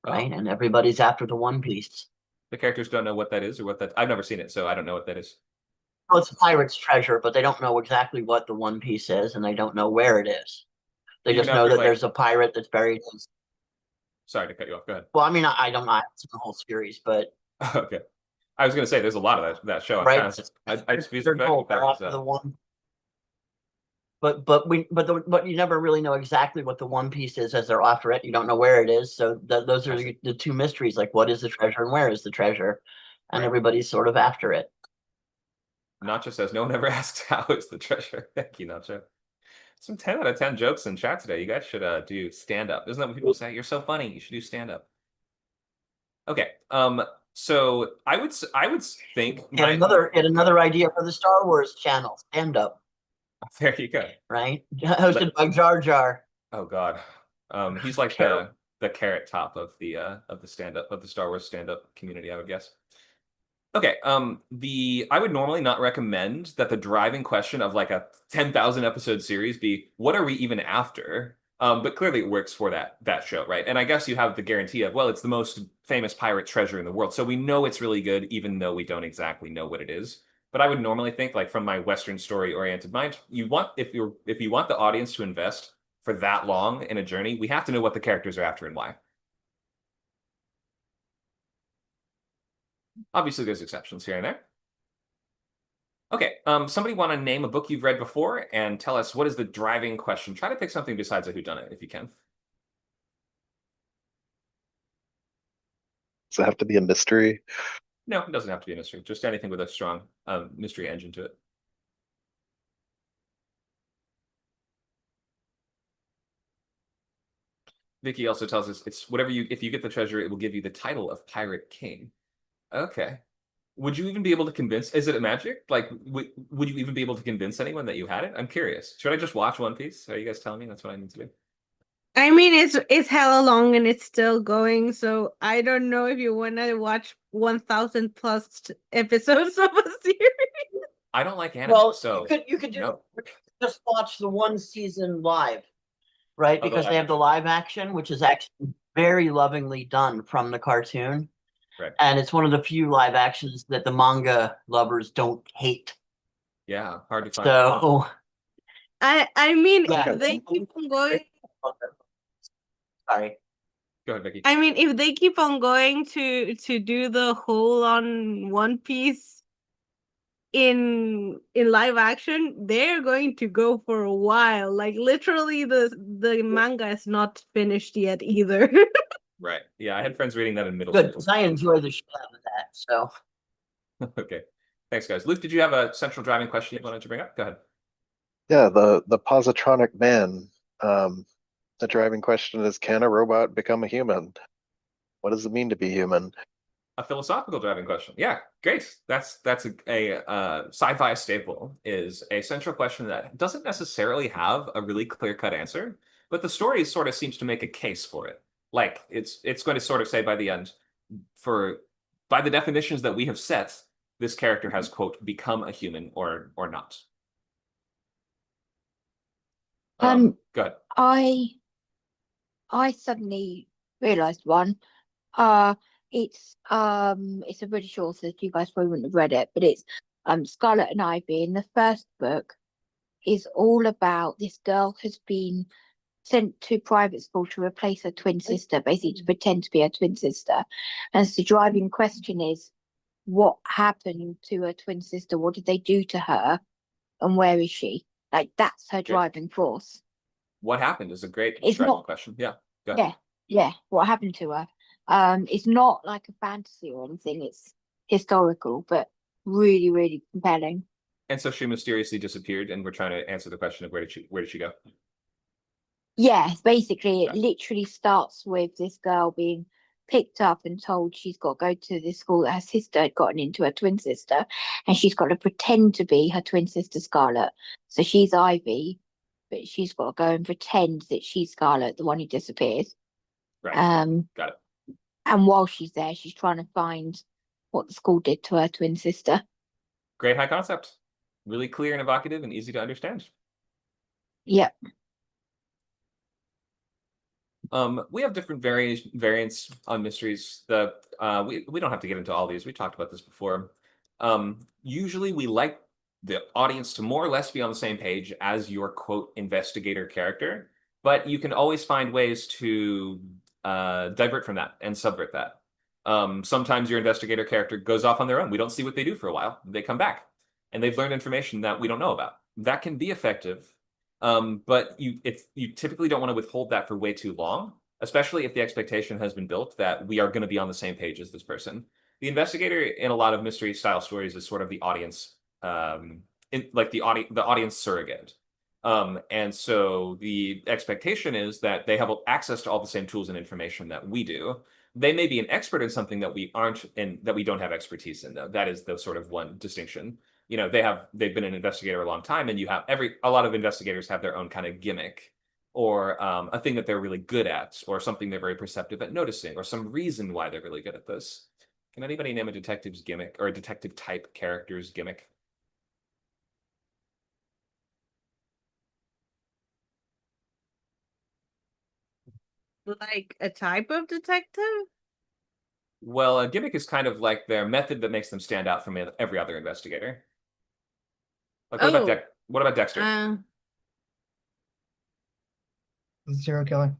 right? And everybody's after the One Piece. The characters don't know what that is or what that. I've never seen it, so I don't know what that is. Well, it's a pirate's treasure, but they don't know exactly what the One Piece is, and they don't know where it is. They just know that there's a pirate that's buried. Sorry to cut you off. Go ahead. Well, I mean, I don't know the whole series, but Okay. I was going to say there's a lot of that show. right, I just they're told they're after the one. But you never really know exactly what the One Piece is as they're after it. You don't know where it is. So those are the two mysteries. Like, what is the treasure and where is the treasure? And Right. everybody's sort of after it. Nacho says no one ever asks how is the treasure. Thank you, Nacho. Some 10 out of 10 jokes in chat today. You guys should do stand up. Isn't that what people say? You're so funny. You should do stand up. Okay. So I would think Yet another idea for the Star Wars channel, stand up. There you go. Right, hosted by Jar Jar. Oh God, he's like Carrot. the carrot top of the stand up of the Star Wars stand up community, I would guess. Okay, I would normally not recommend that the driving question of like a 10,000 episode series be what are we even after? But clearly it works for that show, right? And I guess you have the guarantee of, well, it's the most famous pirate treasure in the world, so we know it's really good, even though we don't exactly know what it is. But I would normally think, like from my Western story-oriented mind, if you want the audience to invest for that long in a journey, we have to know what the characters are after and why. Obviously, there's exceptions here and there. Okay, somebody want to name a book you've read before and tell us what is the driving question? Try to pick something besides a whodunit if you can. Does it have to be a mystery? No, it doesn't have to be a mystery. Just anything with a strong mystery engine to it. Vicky also tells us it's whatever if you get the treasure, it will give you the title of Pirate King. Okay. Would you even be able to convince? Is it a magic? Like, would you even be able to convince anyone that you had it? I'm curious. Should I just watch One Piece? Are you guys telling me that's what I need to do? I mean, it's hella long and it's still going, so I don't know if you want to watch 1,000 plus episodes of a series. I don't like anime, Well, so you could no. just watch the one season live, right? Oh, Because they have the live action, which is actually very lovingly done from the cartoon. Right. And it's one of the few live actions that the manga lovers don't hate. Yeah, hard to find. So I mean, Yeah. if they keep on going, sorry. Go ahead, Vicky. I mean, if they keep on going to do the whole on One Piece in live action, they're going to go for a while. Like literally, the manga is not finished yet either. Right. Yeah, I had friends reading that in middle Good, school. because I enjoy the shit out of that. So Okay. Thanks, guys. Luke, did you have a central driving question you wanted to bring up? Go ahead. Yeah, the positronic man. The driving question is, can a robot become a human? What does it mean to be human? A philosophical driving question. Yeah, great. That's a sci-fi staple, is a central question that doesn't necessarily have a really clear-cut answer, but the story sort of seems to make a case for it. Like it's going to sort of say by the end, by the definitions that we have set, this character has, quote, become a human or not. Go ahead. I suddenly realized one. It's a British author. You guys probably wouldn't have read it, but it's Scarlet and Ivy. In the first book, is all about this girl has been sent to private school to replace her twin sister, basically to pretend to be her twin sister. And so the driving question is, what happened to her twin sister? What did they do to her? And where is she? Like that's her driving force. What happened is a great It's driving not- question. Yeah. Go ahead. Yeah. What happened to her? It's not like a fantasy or anything. It's historical, but really, really compelling. And so she mysteriously disappeared, and we're trying to answer the question of where did she go? Yeah, basically, it Yeah. literally starts with this girl being picked up and told she's got to go to this school that her sister had gotten into, her twin sister, and she's got to pretend to be her twin sister Scarlet. So she's Ivy, but she's got to go and pretend that she's Scarlet, the one who disappeared. Right. Got it. And while she's there, she's trying to find what the school did to her twin sister. Great high concept. Really clear and evocative and easy to understand. Yep. We have different variants on mysteries. We don't have to get into all these. We talked about this before. Usually we like the audience to more or less be on the same page as your quote investigator character, but you can always find ways to divert from that and subvert that. Sometimes your investigator character goes off on their own. We don't see what they do for a while. They come back and they've learned information that we don't know about. That can be effective, but you typically don't want to withhold that for way too long, especially if the expectation has been built that we are going to be on the same page as this person. The investigator in a lot of mystery style stories is sort of the audience, like the audience surrogate. And so the expectation is that they have access to all the same tools and information that we do. They may be an expert in something that we aren't, and that we don't have expertise in, though. That is the sort of one distinction. They've been an investigator a long time, and a lot of investigators have their own kind of gimmick, or a thing that they're really good at, or something they're very perceptive at noticing, or some reason why they're really good at this. Can anybody name a detective's gimmick or a detective type character's gimmick? Like a type of detective? Well, a gimmick is kind of like their method that makes them stand out from every other investigator. Like, what about Dexter? Serial killer.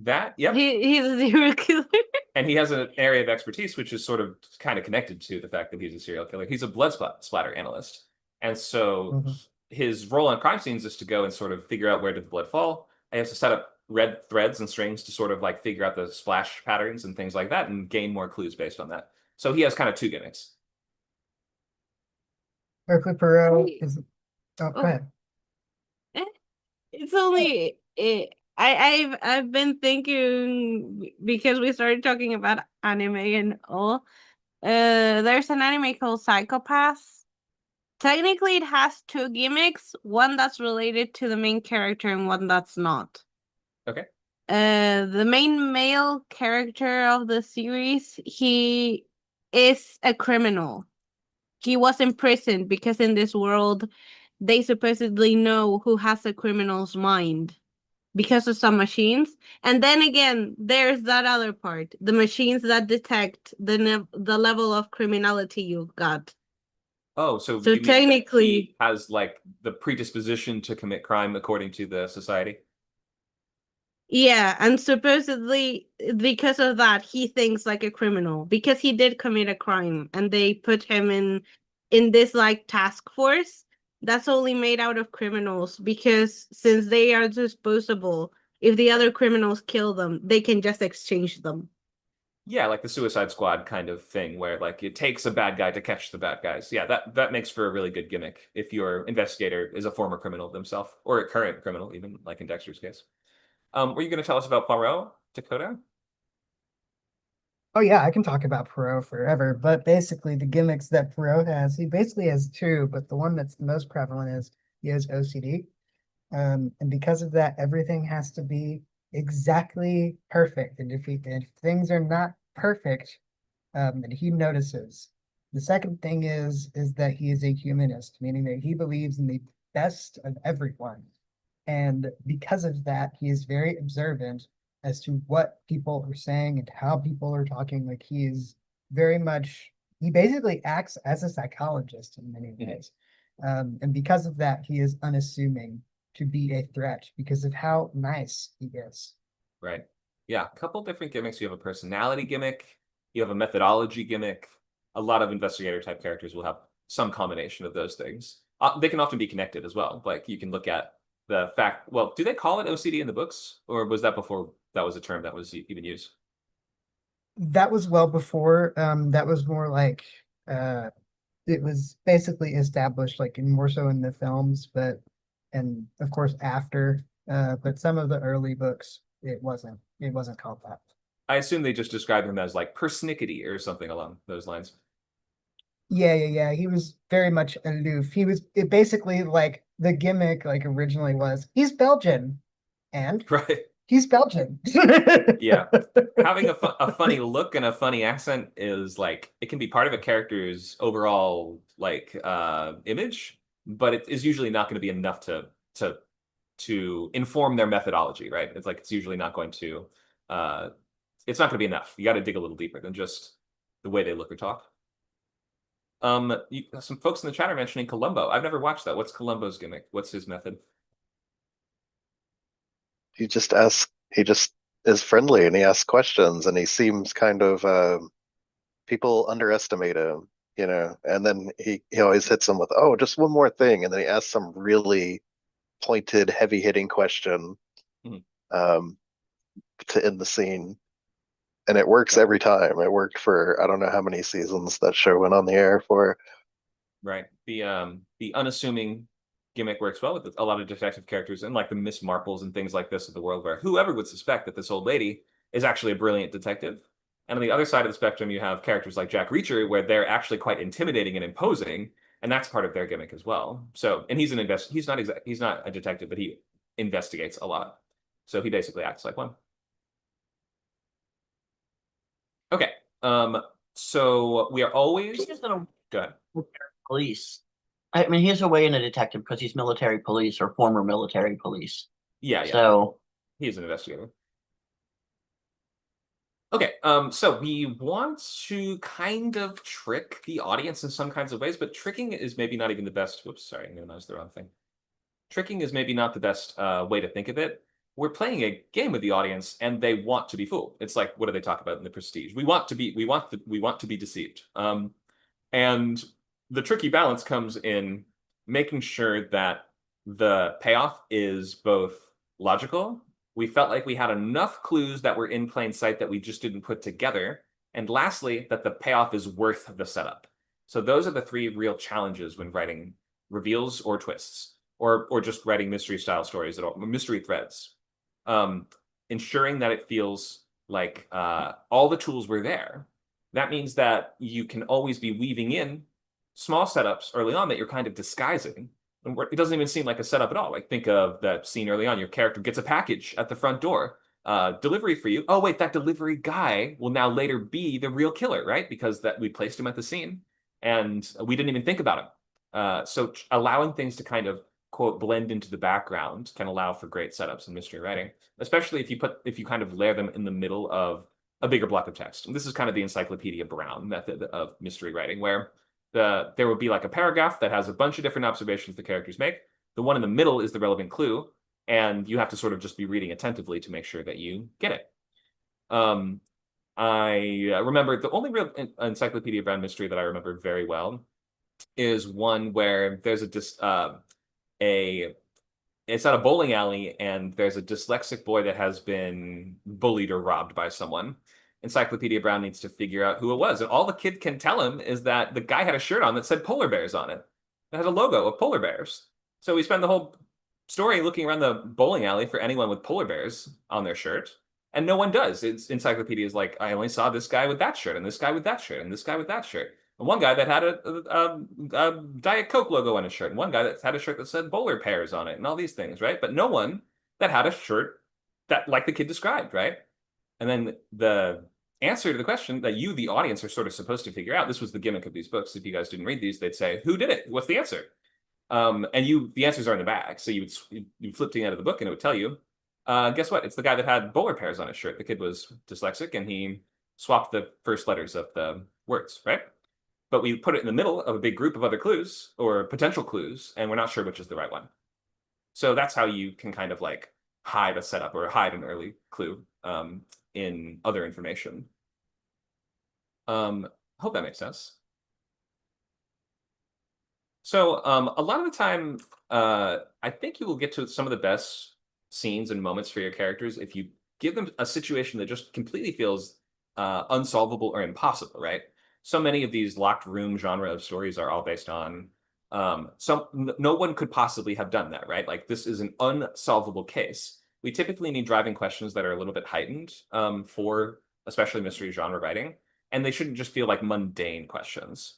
Yep. He's a serial killer. And he has an area of expertise which is sort of kind of connected to the fact that he's a serial killer. He's a blood splatter analyst. And so his role on crime scenes is to go and sort of figure out where did the blood fall. He has to set up red threads and strings to sort of like figure out the splash patterns and things like that and gain more clues based on that. So he has kind of two gimmicks. Hercule Poirot is. Oh, go ahead. It's only I've been thinking, because we started talking about anime and all. There's an anime called Psychopaths. Technically, it has two gimmicks: one that's related to the main character and one that's not. Okay. The main male character of the series, he is a criminal. He was imprisoned because in this world, they supposedly know who has a criminal's mind because of some machines. And then again, there's that other part, the machines that detect the level of criminality you've got. Oh, so So technically he has like the predisposition to commit crime according to the society? Yeah, and supposedly because of that, he thinks like a criminal because he did commit a crime, and they put him in this like task force that's only made out of criminals, because since they are disposable, if the other criminals kill them, they can just exchange them. Yeah, like the Suicide Squad kind of thing, where like it takes a bad guy to catch the bad guys. Yeah, that makes for a really good gimmick if your investigator is a former criminal themselves, or a current criminal, even like in Dexter's case. Were you going to tell us about Poirot, Dakota? Oh yeah, I can talk about Poirot forever, but basically the gimmicks that Poirot has, he basically has two, but the one that's the most prevalent is he has OCD. And because of that, everything has to be exactly perfect. And if things are not perfect, then he notices. The second thing is that he is a humanist, meaning that he believes in the best of everyone. And because of that, he is very observant as to what people are saying and how people are talking. Like he basically acts as a psychologist in many ways. And because of that, he is unassuming to be a threat because of how nice he is. Right. Yeah, a couple different gimmicks. You have a personality gimmick, you have a methodology gimmick. A lot of investigator type characters will have some combination of those things. They can often be connected as well. Like you can look at the fact, well, do they call it OCD in the books? Or was that before that was a term that was even used? That was well before. That was more like it was basically established like more so in the films, and of course after. But some of the early books, it wasn't called that. I assume they just described him as like persnickety or something along those lines. Yeah. He was very much aloof. It basically like the gimmick like originally was he's Belgian and Right. he's Belgian. Yeah. Having a funny look and a funny accent is like, it can be part of a character's overall like image, but it is usually not going to be enough to inform their methodology, right? It's like it's usually not going to it's not going to be enough. You got to dig a little deeper than just the way they look or talk. Some folks in the chat are mentioning Columbo. I've never watched that. What's Columbo's gimmick? What's his method? He just is friendly and he asks questions and he seems kind of people underestimate him, and then he always hits them with, oh, just one more thing, and then he asks some really pointed, heavy hitting question Mhm. To end the scene. And it works every time. It worked for I don't know how many seasons that show went on the air for. Right. The unassuming gimmick works well with a lot of detective characters and like the Miss Marples and things like this of the world, where whoever would suspect that this old lady is actually a brilliant detective. And on the other side of the spectrum, you have characters like Jack Reacher, where they're actually quite intimidating and imposing, and that's part of their gimmick as well. So, and he's he's not a detective, but he investigates a lot. So he basically acts like one. Okay. So we are always He's a go ahead. police. I mean, he's away in a detective because he's military police or former military police. Yeah. So He's an investigator. Okay, so we want to kind of trick the audience in some kinds of ways, but tricking is maybe not even the best. Whoops, sorry, I minimized the wrong thing. Tricking is maybe not the best way to think of it. We're playing a game with the audience, and they want to be fooled. It's like, what do they talk about in the Prestige? We want to be deceived. And the tricky balance comes in making sure that the payoff is both logical. We felt like we had enough clues that were in plain sight that we just didn't put together. And lastly, that the payoff is worth the setup. So those are the three real challenges when writing reveals or twists, or just writing mystery style stories at all, mystery threads. Um, Ensuring that it feels like all the tools were there. That means that you can always be weaving in small setups early on that you're kind of disguising. And it doesn't even seem like a setup at all. Like think of that scene early on. Your character gets a package at the front door. Delivery for you. Oh, wait, that delivery guy will now later be the real killer, right? Because that we placed him at the scene and we didn't even think about him. So allowing things to kind of quote blend into the background can allow for great setups in mystery writing, especially if you kind of layer them in the middle of a bigger block of text. And this is kind of the Encyclopedia Brown method of mystery writing, where there would be like a paragraph that has a bunch of different observations the characters make. The one in the middle is the relevant clue, and you have to sort of just be reading attentively to make sure that you get it. I remember the only real Encyclopedia Brown mystery that I remember very well is one where there's it's at a bowling alley and there's a dyslexic boy that has been bullied or robbed by someone. Encyclopedia Brown needs to figure out who it was. And all the kid can tell him is that the guy had a shirt on that said polar bears on it. It had a logo of polar bears. So we spend the whole story looking around the bowling alley for anyone with polar bears on their shirt. And no one does. Encyclopedia is like, I only saw this guy with that shirt and this guy with that shirt and this guy with that shirt. And one guy that had a Diet Coke logo on his shirt, and one guy that had a shirt that said bowler pears on it, and all these things, right? But no one that had a shirt that, like the kid described, right? And then the answer to the question that you, the audience, are sort of supposed to figure out. This was the gimmick of these books. If you guys didn't read these, they'd say, "Who did it? What's the answer?" And the answers are in the bag. So you flip to the end of the book, and it would tell you. Guess what? It's the guy that had bowler pears on his shirt. The kid was dyslexic, and he swapped the first letters of the words, right? But we put it in the middle of a big group of other clues or potential clues, and we're not sure which is the right one. So that's how you can kind of like hide a setup or hide an early clue in other information. Hope that makes sense. So a lot of the time, I think you will get to some of the best scenes and moments for your characters if you give them a situation that just completely feels unsolvable or impossible, right? So many of these locked room genre of stories are all based on no one could possibly have done that, right? Like this is an unsolvable case. We typically need driving questions that are a little bit heightened for especially mystery genre writing, and they shouldn't just feel like mundane questions.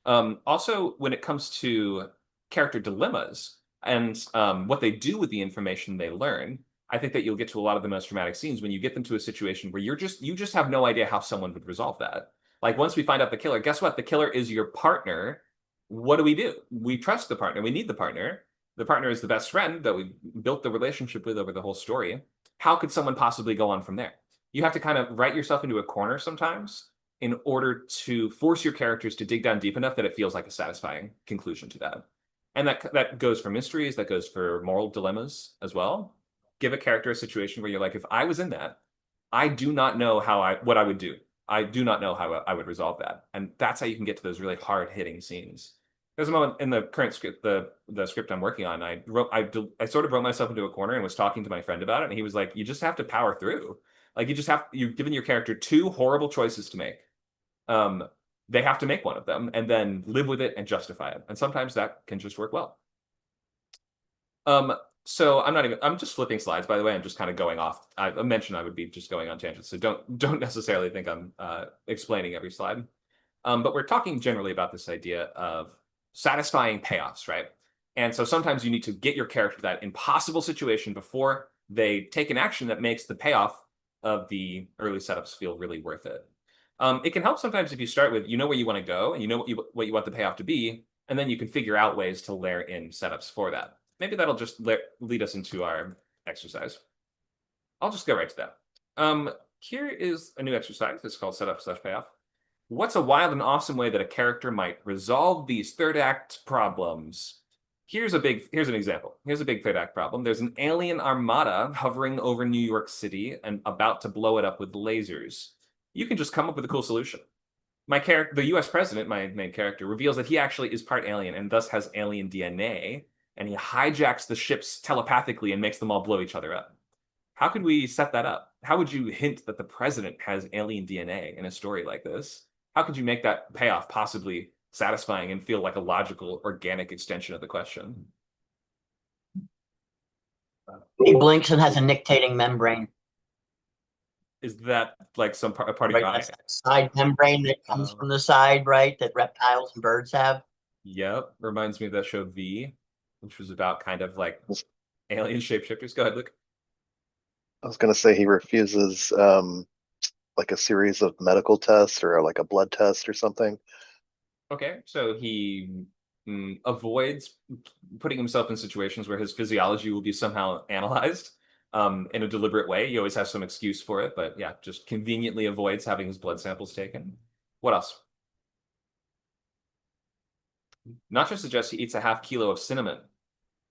Also, when it comes to character dilemmas and what they do with the information they learn, I think that you'll get to a lot of the most dramatic scenes when you get them to a situation where you just have no idea how someone would resolve that. Like once we find out the killer, guess what? The killer is your partner. What do? We trust the partner. We need the partner. The partner is the best friend that we built the relationship with over the whole story. How could someone possibly go on from there? You have to kind of write yourself into a corner sometimes in order to force your characters to dig down deep enough that it feels like a satisfying conclusion to that. And that goes for mysteries, that goes for moral dilemmas as well. Give a character a situation where you're like, if I was in that, I do not know what I would do. I do not know how I would resolve that. And that's how you can get to those really hard-hitting scenes. There's a moment in the current script, the script I'm working on, I sort of wrote myself into a corner and was talking to my friend about it, and he was like, you just have to power through. Like you've given your character two horrible choices to make. They have to make one of them and then live with it and justify it. And sometimes that can just work well. So I'm just flipping slides, by the way. I'm just kind of going off. I mentioned I would be just going on tangents, so don't necessarily think I'm explaining every slide. But we're talking generally about this idea of satisfying payoffs, right? And so sometimes you need to get your character to that impossible situation before they take an action that makes the payoff of the early setups feel really worth it. It can help sometimes if you start with, you know where you want to go and you know what you want the payoff to be, and then you can figure out ways to layer in setups for that. Maybe that'll just lead us into our exercise. I'll just go right to that. Here is a new exercise. It's called Setup/Payoff. What's a wild and awesome way that a character might resolve these third act problems? Here's an example. Here's a big third act problem. There's an alien armada hovering over New York City and about to blow it up with lasers. You can just come up with a cool solution. The US president, my main character, reveals that he actually is part alien and thus has alien DNA, and he hijacks the ships telepathically and makes them all blow each other up. How could we set that up? How would you hint that the president has alien DNA in a story like this? How could you make that payoff possibly satisfying and feel like a logical, organic extension of the question? He blinks and has a nictating membrane. Is that like some part of Right, your eye? that's that side membrane that comes from the side, right? That reptiles and birds have. Yep, reminds me of that show V, which was about kind of like alien shapeshifters. Go ahead, Luke. I was gonna say he refuses like a series of medical tests or like a blood test or something. Okay, so he avoids putting himself in situations where his physiology will be somehow analyzed in a deliberate way. He always has some excuse for it, but yeah, just conveniently avoids having his blood samples taken. What else? Nacho suggests he eats a half kilo of cinnamon.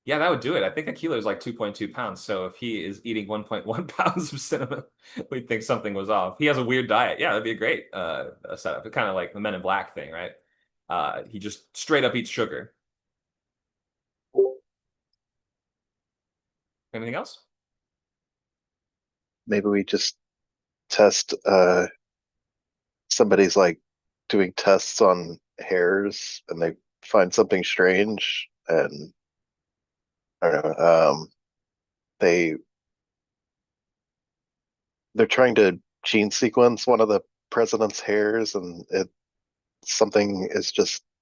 Yeah, that would do it. I think a kilo is like 2.2 pounds. So if he is eating 1.1 pounds of cinnamon, we'd think something was off. He has a weird diet. Yeah, that'd be a great setup. Kind of like the Men in Black thing, right? He just straight up eats sugar. Anything else? Maybe we just test somebody's like doing tests on hairs and they find something strange and I don't know, they're trying to gene sequence one of the president's hairs and something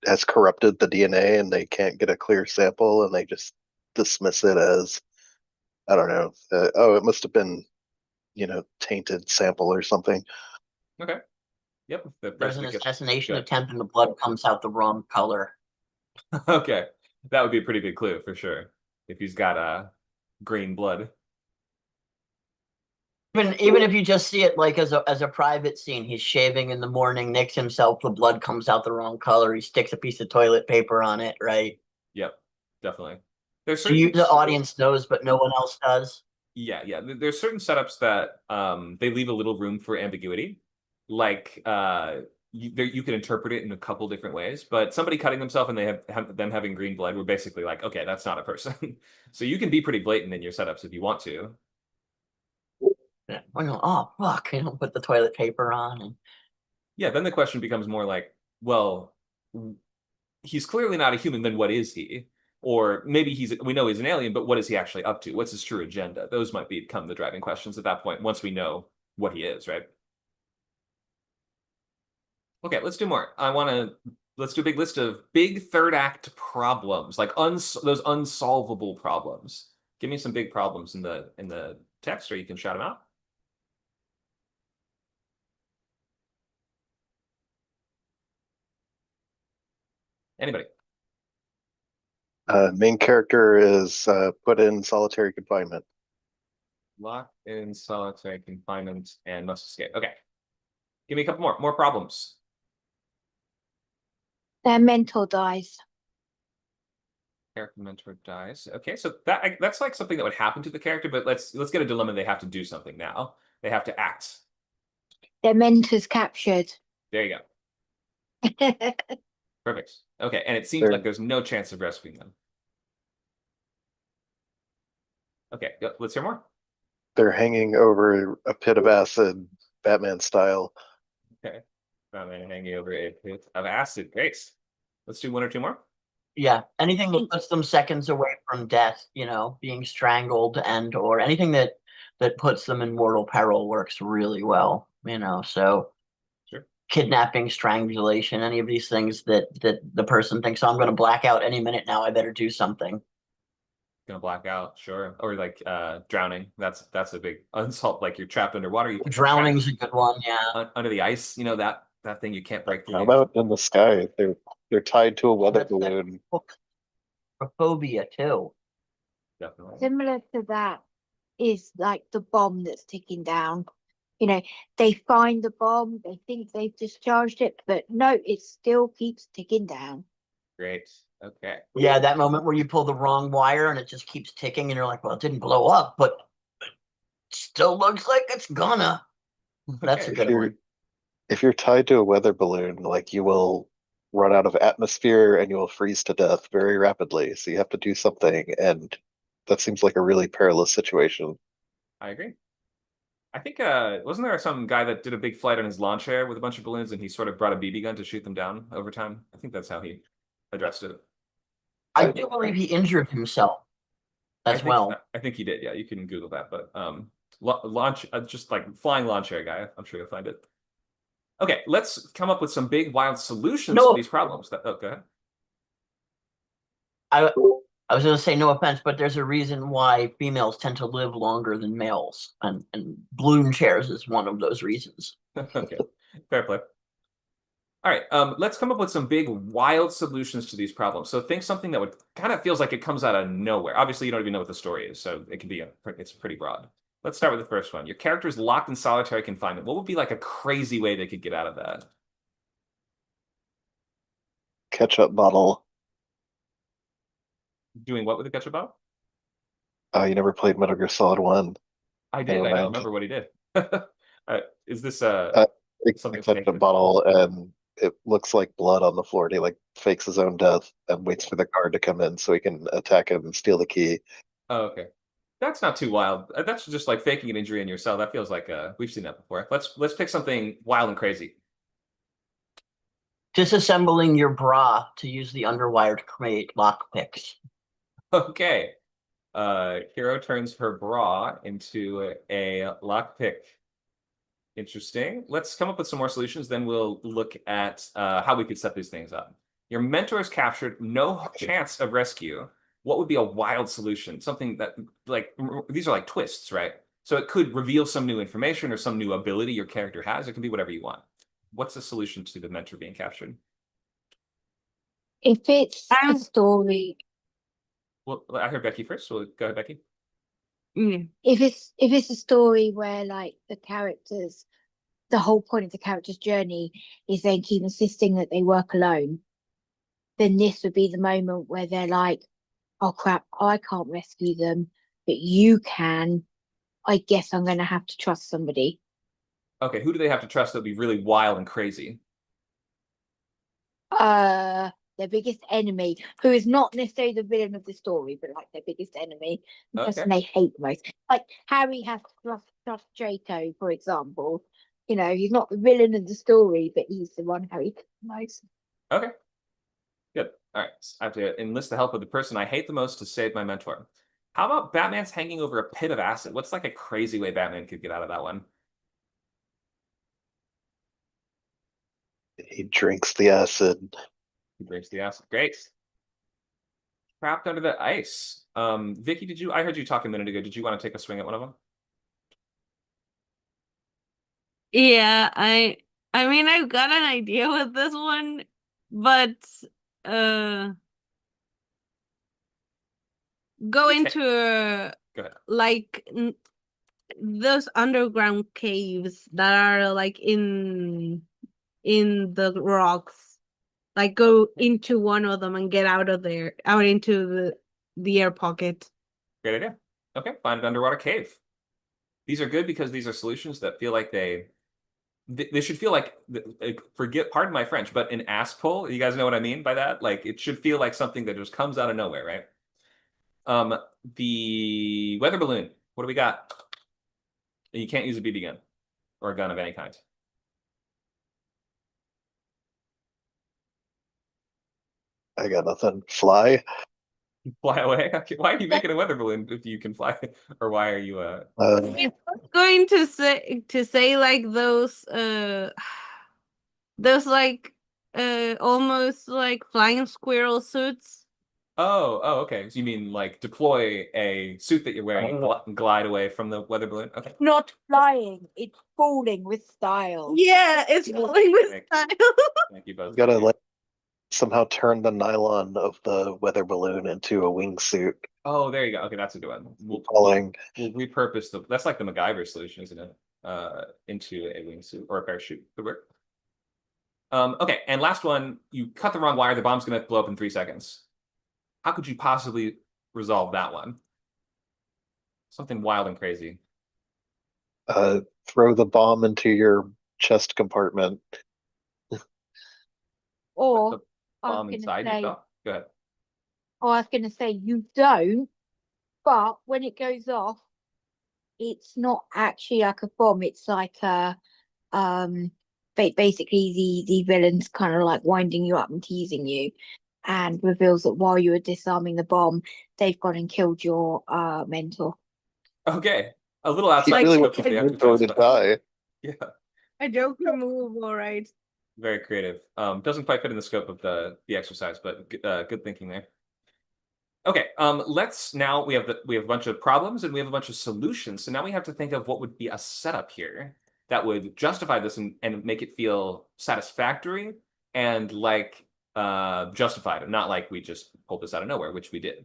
has corrupted the DNA and they can't get a clear sample and they just dismiss it as I don't know, oh, it must have been, tainted sample or something. Okay. Yep. The There's an president gets assassination good. attempt and the blood comes out the wrong color. Okay, that would be a pretty big clue for sure. If he's got green blood. Even if you just see it like as a private scene, he's shaving in the morning, nicks himself, the blood comes out the wrong color, he sticks a piece of toilet paper on it, right? Yep, definitely. There's So certain the audience knows, but no one else does. Yeah. There's certain setups that they leave a little room for ambiguity. Like you can interpret it in a couple different ways, but somebody cutting themselves and they have them having green blood, we're basically like, okay, that's not a person. So you can be pretty blatant in your setups if you want to. Oh fuck, put the toilet paper on and Yeah, then the question becomes more like, well, he's clearly not a human, then what is he? Or maybe we know he's an alien, but what is he actually up to? What's his true agenda? Those might become the driving questions at that point, once we know what he is, right? Okay, let's do more. Let's do a big list of big third act problems, like those unsolvable problems. Give me some big problems in the text, or you can shout them out. Anybody? Main character is put in solitary confinement. Locked in solitary confinement and must escape. Okay. Give me a couple more problems. Their mentor dies. Character mentor dies. Okay, so that's like something that would happen to the character, but let's get a dilemma. They have to do something now. They have to act. Their mentors captured. There you go. Perfect. Okay, and it seems They're- like there's no chance of rescuing them. Okay, let's hear more. They're hanging over a pit of acid, Batman style. Okay. Batman hanging over a pit of acid. Great. Let's do one or two more. Yeah, anything that puts them seconds away from death, you know, being strangled and or anything that puts them in mortal peril works really well, you know. So Sure. kidnapping, strangulation, any of these things that the person thinks, oh, I'm going to black out any minute now, I better do something. Gonna black out, sure. Or like drowning. That's a big insult. Like you're trapped underwater. You Drowning's a good one, yeah. under the ice. You know that thing you can't break through. How about in the sky? They're tied to a weather That's that balloon. book. Phobia too. Definitely. Similar to that is like the bomb that's ticking down. You know, they find the bomb, they think they've discharged it, but no, it still keeps ticking down. Great. Okay. Yeah, that moment where you pull the wrong wire and it just keeps ticking and you're like, well, it didn't blow up, but it still looks like it's gonna. That's a Okay. good one. If you're tied to a weather balloon, like you will run out of atmosphere and you will freeze to death very rapidly. So you have to do something, and that seems like a really perilous situation. I agree. I think wasn't there some guy that did a big flight on his lawn chair with a bunch of balloons and he sort of brought a BB gun to shoot them down over time? I think that's how he addressed it. I do believe he injured himself as well. I think he did. Yeah, you can Google that. But launch just like flying lawn chair guy. I'm sure you'll find it. Okay, let's come up with some big wild solutions to these problems. Oh, go ahead. I was going to say no offense, but there's a reason why females tend to live longer than males, and balloon chairs is one of those reasons. Okay, fair play. All right, let's come up with some big, wild solutions to these problems. So think something that would kind of feels like it comes out of nowhere. Obviously, you don't even know what the story is, so it can be it's pretty broad. Let's start with the first one. Your character is locked in solitary confinement. What would be like a crazy way they could get out of that? Ketchup bottle. Doing what with the ketchup bottle? You never played Metal Gear Solid 1. I did. Never I don't mind. remember what he did. Is this It's a something ketchup bottle, and it looks like blood on the floor. And he like fakes his own death and waits for the guard to come in so he can attack him and steal the key. Oh, okay. That's not too wild. That's just like faking an injury in your cell. That feels like we've seen that before. Let's pick something wild and crazy. Disassembling your bra to use the underwire to create lockpicks. Okay. Hero turns her bra into a lockpick. Interesting. Let's come up with some more solutions. Then we'll look at how we could set these things up. Your mentor is captured. No chance of rescue. What would be a wild solution? Something that, like, these are like twists, right? So it could reveal some new information or some new ability your character has. It can be whatever you want. What's the solution to the mentor being captured? If it's a story, Well, I heard Becky first, so go ahead, Becky. if it's a story where like the whole point of the character's journey is they keep insisting that they work alone, then this would be the moment where they're like, oh crap, I can't rescue them, but you can. I guess I'm going to have to trust somebody. Okay, who do they have to trust that would be really wild and crazy? Their biggest enemy, who is not necessarily the villain of the story, but like their biggest enemy, the person they hate the most. Like Harry has to trust Draco, for example. You know, he's not the villain of the story, but he's the one Harry hates the most. Okay. Good. All right. I have to enlist the help of the person I hate the most to save my mentor. How about Batman's hanging over a pit of acid? What's like a crazy way Batman could get out of that one? He drinks the acid. He drinks the acid. Great. Trapped under the ice. Vicky, I heard you talk a minute ago. Did you want to take a swing at one of them? Yeah, I mean I've got an idea with this one, but go into like those underground caves that are like in the rocks. Like go into one of them and get out of there, out into the air pocket. Great idea. Okay, find an underwater cave. These are good because these are solutions that feel like they should feel like, pardon my French, but an ass pull. You guys know what I mean by that? Like it should feel like something that just comes out of nowhere, right? The weather balloon. What do we got? You can't use a BB gun or a gun of any kind. I got nothing. Fly. Fly away. Okay, why are you making a weather balloon if you can fly? Or why are you Going to say like those those like almost like flying squirrel suits. Oh, okay. So you mean like deploy a suit that you're wearing and glide away from the weather balloon? Okay. Not flying, it's falling with style. Yeah, it's falling with style. Thank you both. You gotta like somehow turn the nylon of the weather balloon into a wingsuit. Oh, there you go. Okay, that's a good one. We'll repurpose that's like the MacGyver solution, isn't it? Into a wingsuit or a parachute. Good work. Okay, and last one, you cut the wrong wire, the bomb's gonna blow up in 3 seconds. How could you possibly resolve that one? Something wild and crazy. Throw the bomb into your chest compartment. Or the I was bomb gonna inside say, yourself? Go ahead. I was gonna say you don't, but when it goes off, it's not actually like a bomb. It's like a basically the villain's kind of like winding you up and teasing you, and reveals that while you were disarming the bomb, they've gone and killed your mentor. Okay. A little He outside really the wants scope of the mentor exercise, to but die. yeah, A joke removable, right? very creative. Doesn't quite fit in the scope of the exercise, but good thinking there. Okay, let's now we have a bunch of problems and we have a bunch of solutions. So now we have to think of what would be a setup here that would justify this and make it feel satisfactory and like justified, and not like we just pulled this out of nowhere, which we did.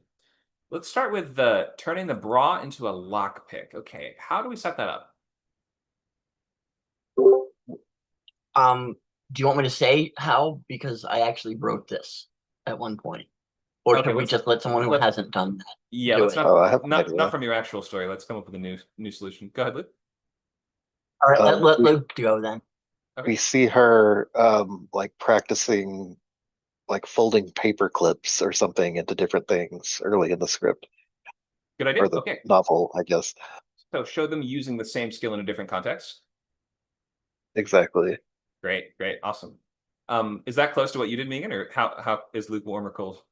Let's start with turning the bra into a lockpick. Okay, how do we set that up? Do you want me to say how? Because I actually wrote this at one point. Or Okay, should we just let someone who hasn't done that? Yeah, do let's it? Oh, I have an not idea. from your actual story. Let's come up with a new solution. Go ahead, Luke. All right, let we- Luke go then. Okay. We see her like practicing like folding paper clips or something into different things early in the script Good idea. or the Okay. novel, I guess. So show them using the same skill in a different context. Exactly. Great, awesome. Is that close to what you did, Megan, or how is Luke warm or cold?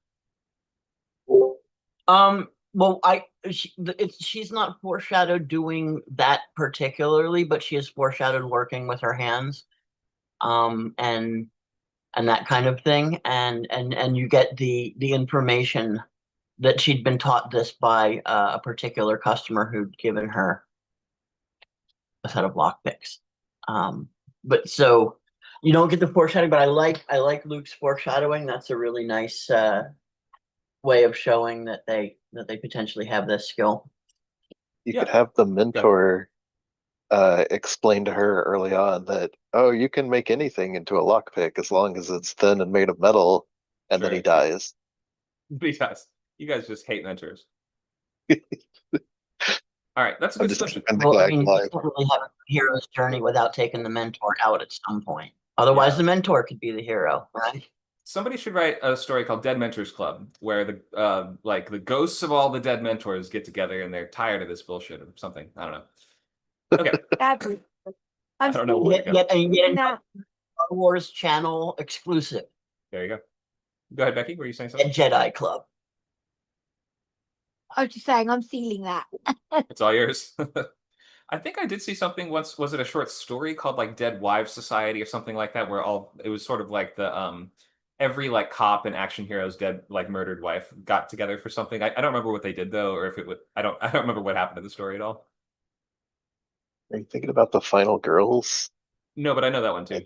Well, she's not foreshadowed doing that particularly, but she is foreshadowed working with her hands, and that kind of thing, and you get the information that she'd been taught this by a particular customer who'd given her a set of lockpicks. But so you don't get the foreshadowing, but I like Luke's foreshadowing. That's a really nice way of showing that they potentially have this skill. You Yeah. could have the mentor explain to her early on that, oh, you can make anything into a lockpick as long as it's thin and made of metal, and then he Sure. dies. Because you guys just hate mentors. All right, that's a I'm good just solution. keeping the Well, I gag mean, you alive. can't really have a hero's journey without taking the mentor out at some point. Otherwise, Yeah. the mentor could be the hero, right? Somebody should write a story called Dead Mentors Club, where the ghosts of all the dead mentors get together and they're tired of this bullshit or something. I don't know. Okay. That'd be- I I'm don't know still where to Yet go. thinking that Star Wars channel exclusive. There you go. Go ahead, Becky. Were you saying A something? Jedi Club. I was just saying I'm stealing that. It's all yours. I think I did see something once. Was it a short story called like Dead Wives Society or something like that, where it was sort of like the every like cop and action hero's dead like murdered wife got together for something. I don't remember what they did though, or if it would. I don't remember what happened to the story at all. Are you thinking about the final girls? No, but I know that one too.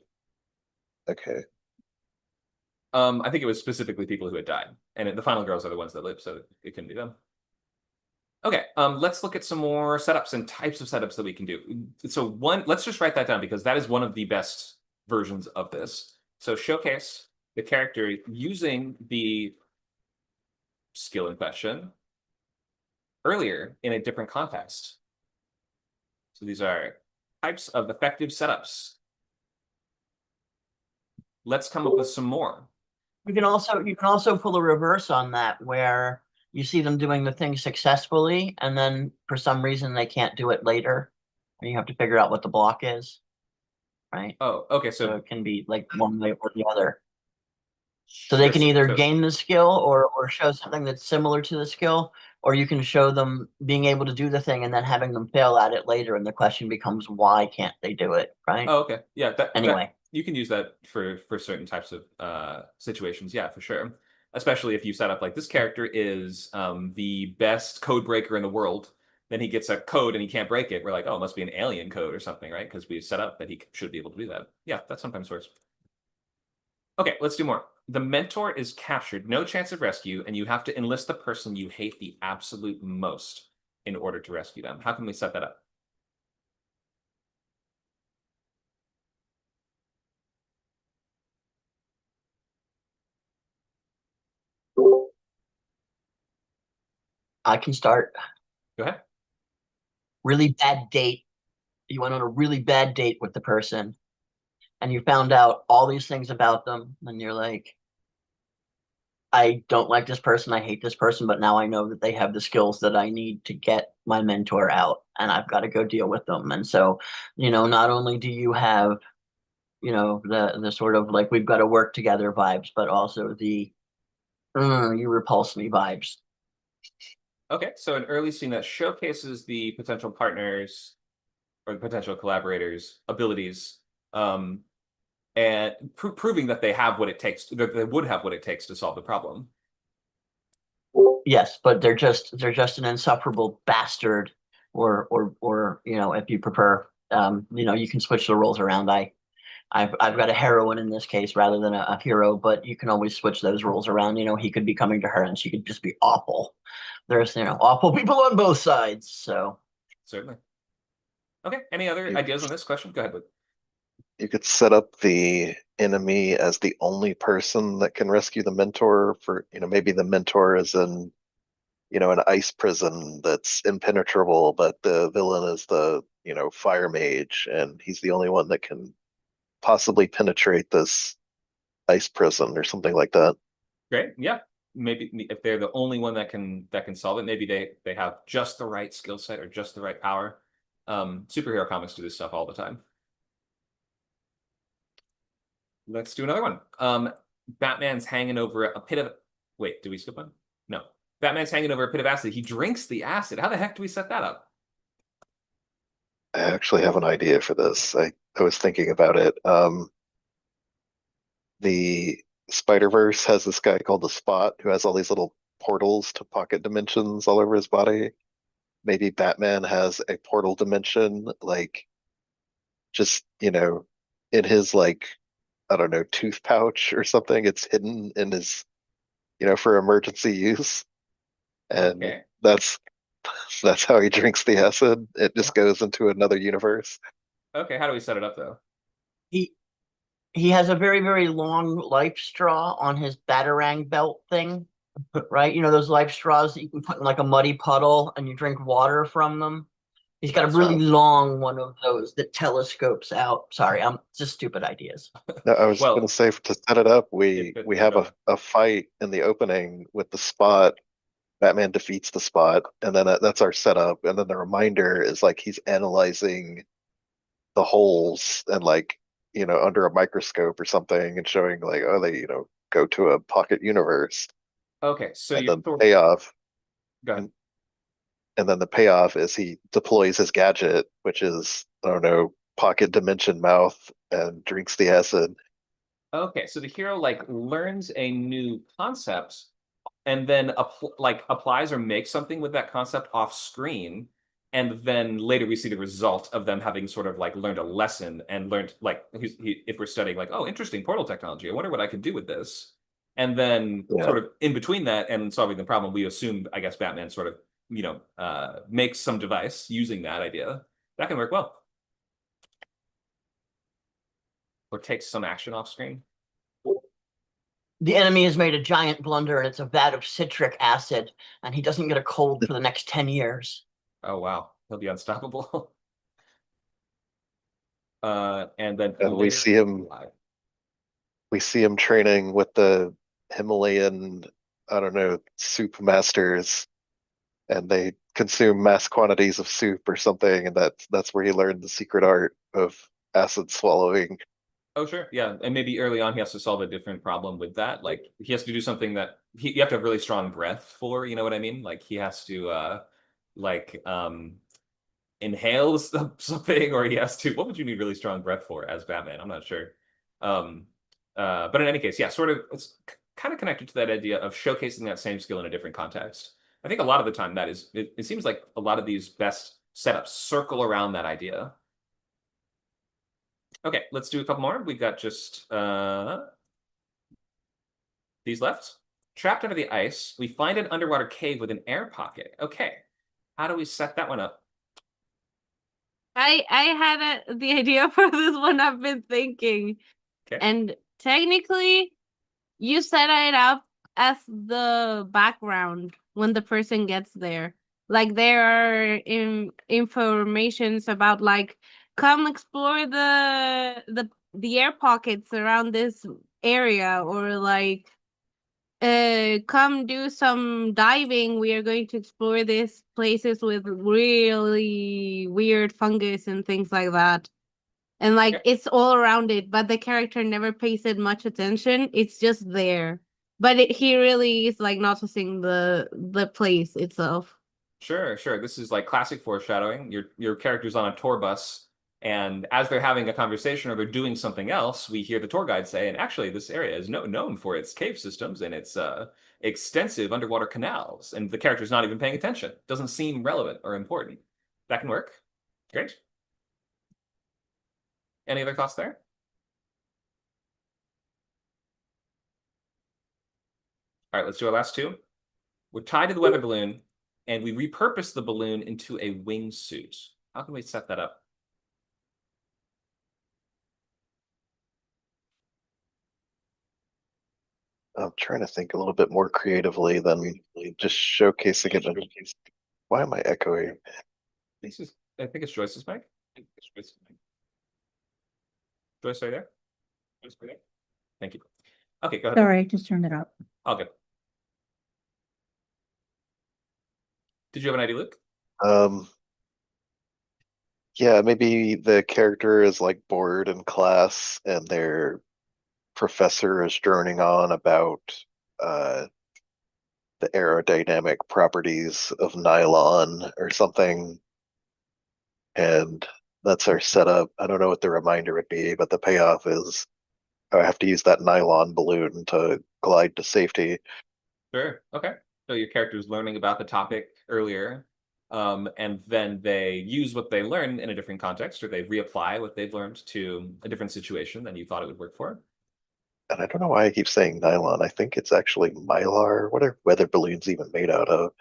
Okay. I think it was specifically people who had died, and the final girls are the ones that live, so it couldn't be them. Okay, let's look at some more setups and types of setups that we can do. So let's just write that down because that is one of the best versions of this. So showcase the character using the skill in question earlier in a different context. So these are types of effective setups. Let's come up with some more. You can also pull a reverse on that where you see them doing the thing successfully, and then for some reason they can't do it later, and you have to figure out what the block is, right? Oh, okay. So So it can be like one way or the other. So they sure, can either so gain the skill or show something that's similar to the skill, or you can show them being able to do the thing and then having them fail at it later, and the question becomes why can't they do it, right? oh, okay. Yeah, that Anyway. you can use that for certain types of situations. Yeah, for sure. Especially if you set up like this character is the best code breaker in the world, then he gets a code and he can't break it. We're like, oh, it must be an alien code or something, right? Because we set up that he should be able to do that. Yeah, that sometimes works. Okay, let's do more. The mentor is captured, no chance of rescue, and you have to enlist the person you hate the absolute most in order to rescue them. How can we set that up? I can start. Go ahead. Really bad date. You went on a really bad date with the person and you found out all these things about them, and you're like, I don't like this person, I hate this person, but now I know that they have the skills that I need to get my mentor out, and I've got to go deal with them. And so, not only do you have, the sort of like we've got to work together vibes, but also the you repulse me vibes. Okay, so an early scene that showcases the potential partners or the potential collaborators' abilities, and proving that they have what it takes, that they would have what it takes to solve the problem. Yes, but they're just an insufferable bastard, or if you prefer, you can switch the roles around. I've got a heroine in this case rather than a hero, but you can always switch those roles around. He could be coming to her and she could just be awful. There's awful people on both sides. So Certainly. Okay, any other ideas on this question? Go ahead, Luke. You could set up the enemy as the only person that can rescue the mentor for, maybe the mentor is in, an ice prison that's impenetrable, but the villain is the, fire mage, and he's the only one that can possibly penetrate this ice prison or something like that. Great. Yeah. Maybe if they're the only one that can solve it, maybe they have just the right skill set or just the right power. Superhero comics do this stuff all the time. Let's do another one. Batman's hanging over a pit of. Wait, did we skip one? No. Batman's hanging over a pit of acid. He drinks the acid. How the heck do we set that up? I actually have an idea for this. I was thinking about it. The Spider-Verse has this guy called the Spot who has all these little portals to pocket dimensions all over his body. Maybe Batman has a portal dimension, like just, in his I don't know, tooth pouch or something. It's hidden in his, for emergency use. And Okay. that's how he drinks the acid. It just goes into another universe. Okay, how do we set it up though? He has a very, very long life straw on his Batarang belt thing, right? Those life straws that you can put in like a muddy puddle and you drink water from them. He's got a really long one of those that telescopes out. Sorry, just stupid ideas. No, I was Well, gonna say to set it up, we have okay. a fight in the opening with the Spot. Batman defeats the Spot, and then that's our setup. And then the reminder is like he's analyzing the holes and under a microscope or something and showing like, oh, they, go to a pocket universe. Okay, so And you then payoff. Go ahead. And then the payoff is he deploys his gadget, which is, I don't know, pocket dimension mouth, and drinks the acid. Okay, so the hero learns a new concept and then applies or makes something with that concept off screen, and then later we see the result of them having sort of learned a lesson and learned if we're studying oh, interesting portal technology, I wonder what I could do with this. And then sort of in between that and solving the problem, we assumed, I guess, Batman sort of makes some device using that idea. That can work well. Or takes some action off screen. The enemy has made a giant blunder and it's a vat of citric acid, and he doesn't get a cold for the next 10 years. Oh, wow. He'll be unstoppable. And then And we see him training with the Himalayan, I don't know, soup masters, and they consume mass quantities of soup or something, and that's where he learned the secret art of acid swallowing. Oh, sure. Yeah. And maybe early on he has to solve a different problem with that. Like he has to do something that you have to have really strong breath for, you know what I mean? Like he has to like inhale something, or he has to, what would you need really strong breath for as Batman? I'm not sure. Um but in any case, yeah, sort of it's kind of connected to that idea of showcasing that same skill in a different context. I think a lot of the time that is it seems like a lot of these best setups circle around that idea. Okay, let's do a couple more. We've got just these left. Trapped under the ice, we find an underwater cave with an air pocket. Okay, how do we set that one up? I had the idea for this one. I've been thinking, Okay. and technically, you set it up as the background when the person gets there. Like there are informations about like come explore the air pockets around this area, or like come do some diving. We are going to explore these places with really weird fungus and things like that. And like Okay. it's all around it, but the character never pays it much attention. It's just there. But he really is like noticing the place itself. Sure, sure. This is like classic foreshadowing. Your character's on a tour bus, and as they're having a conversation or they're doing something else, we hear the tour guide say, and actually this area is known for its cave systems and its extensive underwater canals, and the character's not even paying attention. Doesn't seem relevant or important. That can work. Great. Any other thoughts there? All right, let's do our last two. We're tied to the weather balloon, and we repurpose the balloon into a wingsuit. How can we set that up? I'm trying to think a little bit more creatively than just showcasing it. Why am I echoing? I think it's Joyce's mic. Joyce, are you there? Thank you. Okay, go ahead. Sorry, just turned it up. All good. Did you have an idea, Luke? Yeah, maybe the character is like bored in class and their professor is droning on about the aerodynamic properties of nylon or something. And that's our setup. I don't know what the reminder would be, but the payoff is I have to use that nylon balloon to glide to safety. Sure. Okay. So your character's learning about the topic earlier, and then they use what they learn in a different context, or they reapply what they've learned to a different situation than you thought it would work for. And I don't know why I keep saying nylon. I think it's actually mylar. What are weather balloons even made out of?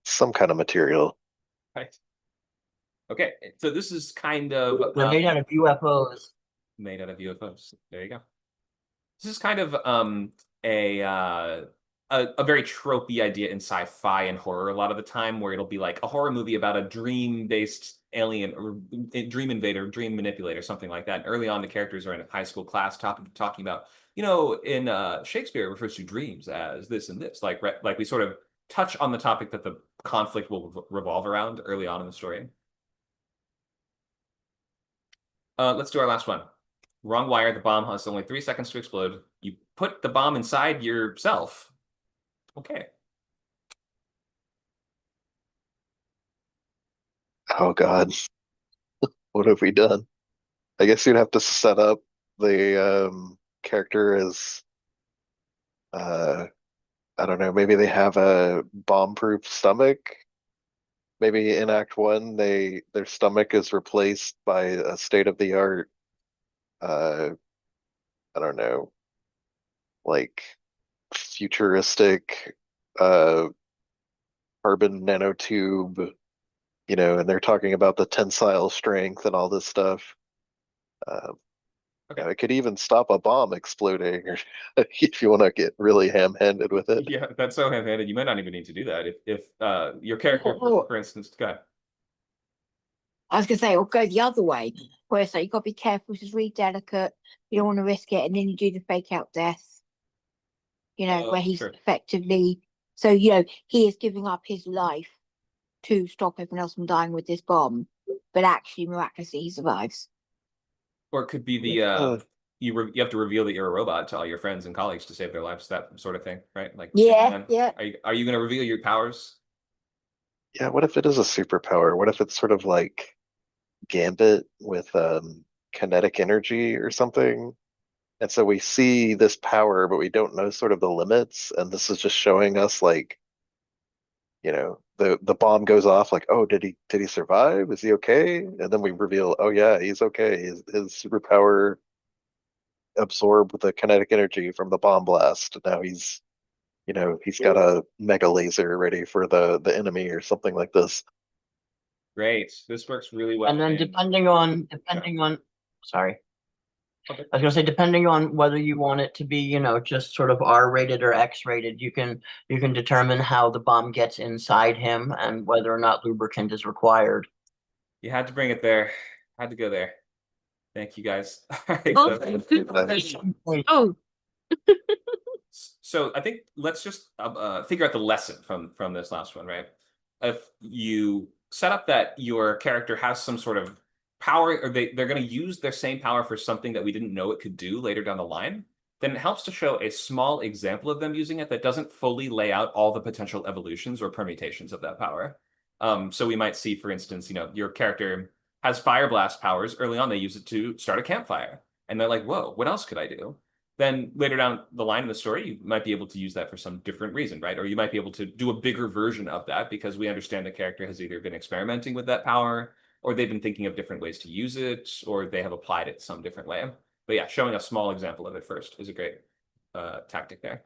Some kind of material. Right. Okay. So this is kind of They're made out of UFOs. made out of UFOs. There you go. This is kind of a a very tropey idea in sci-fi and horror a lot of the time, where it'll be like a horror movie about a dream-based alien or dream invader, dream manipulator, something like that. And early on, the characters are in a high school class talking about, you know, in Shakespeare it refers to dreams as this and this. Like we sort of touch on the topic that the conflict will revolve around early on in the story. Let's do our last one. Wrong wire. The bomb has only 3 seconds to explode. You put the bomb inside yourself. Okay. Oh God, what have we done? I guess you'd have to set up the character as I don't know, maybe they have a bomb-proof stomach. Maybe in Act 1 their stomach is replaced by a state-of-the-art uh I don't know, like futuristic carbon nanotube, you know, and they're talking about the tensile strength and all this stuff. Okay. It could even stop a bomb exploding, or if you want to get really ham-handed with it. Yeah, that's so ham-handed. You might not even need to do that. If your character, Oh. for instance, go ahead. I was gonna say, or go the other way, where it's like you got to be careful. This is really delicate. You don't want to risk it, and then you do the fake out death. Where he's Sure. effectively, so he is giving up his life to stop everyone else from dying with this bomb, but actually miraculously he survives. Or it could be the you have to reveal that you're a robot to all your friends and colleagues to save their lives, that sort of thing, right? Like, Yeah. Are you going to reveal your powers? Yeah, what if it is a superpower? What if it's sort of like Gambit with kinetic energy or something? And so we see this power, but we don't know sort of the limits. And this is just showing us like, the bomb goes off, like, oh, did he survive? Is he okay? And then we reveal, oh yeah, he's okay. His superpower absorbed the kinetic energy from the bomb blast. Now he's got a mega laser ready for the enemy or something like this. Great. This works really well. And then in- depending on, sorry. Okay. I was gonna say, depending on whether you want it to be, just sort of R-rated or X-rated, you can determine how the bomb gets inside him and whether or not lubricant is required. You had to bring it there. Had to go there. Thank you guys. All right, Oh, so I think let's just figure out the lesson from this last one, right? If you set up that your character has some sort of power, or they're going to use their same power for something that we didn't know it could do later down the line, then it helps to show a small example of them using it that doesn't fully lay out all the potential evolutions or permutations of that power. So we might see, for instance, your character has fire blast powers. Early on, they use it to start a campfire. And they're like, whoa, what else could I do? Then later down the line in the story, you might be able to use that for some different reason, right? Or you might be able to do a bigger version of that because we understand the character has either been experimenting with that power, or they've been thinking of different ways to use it, or they have applied it some different way. But yeah, showing a small example of it first is a great tactic there.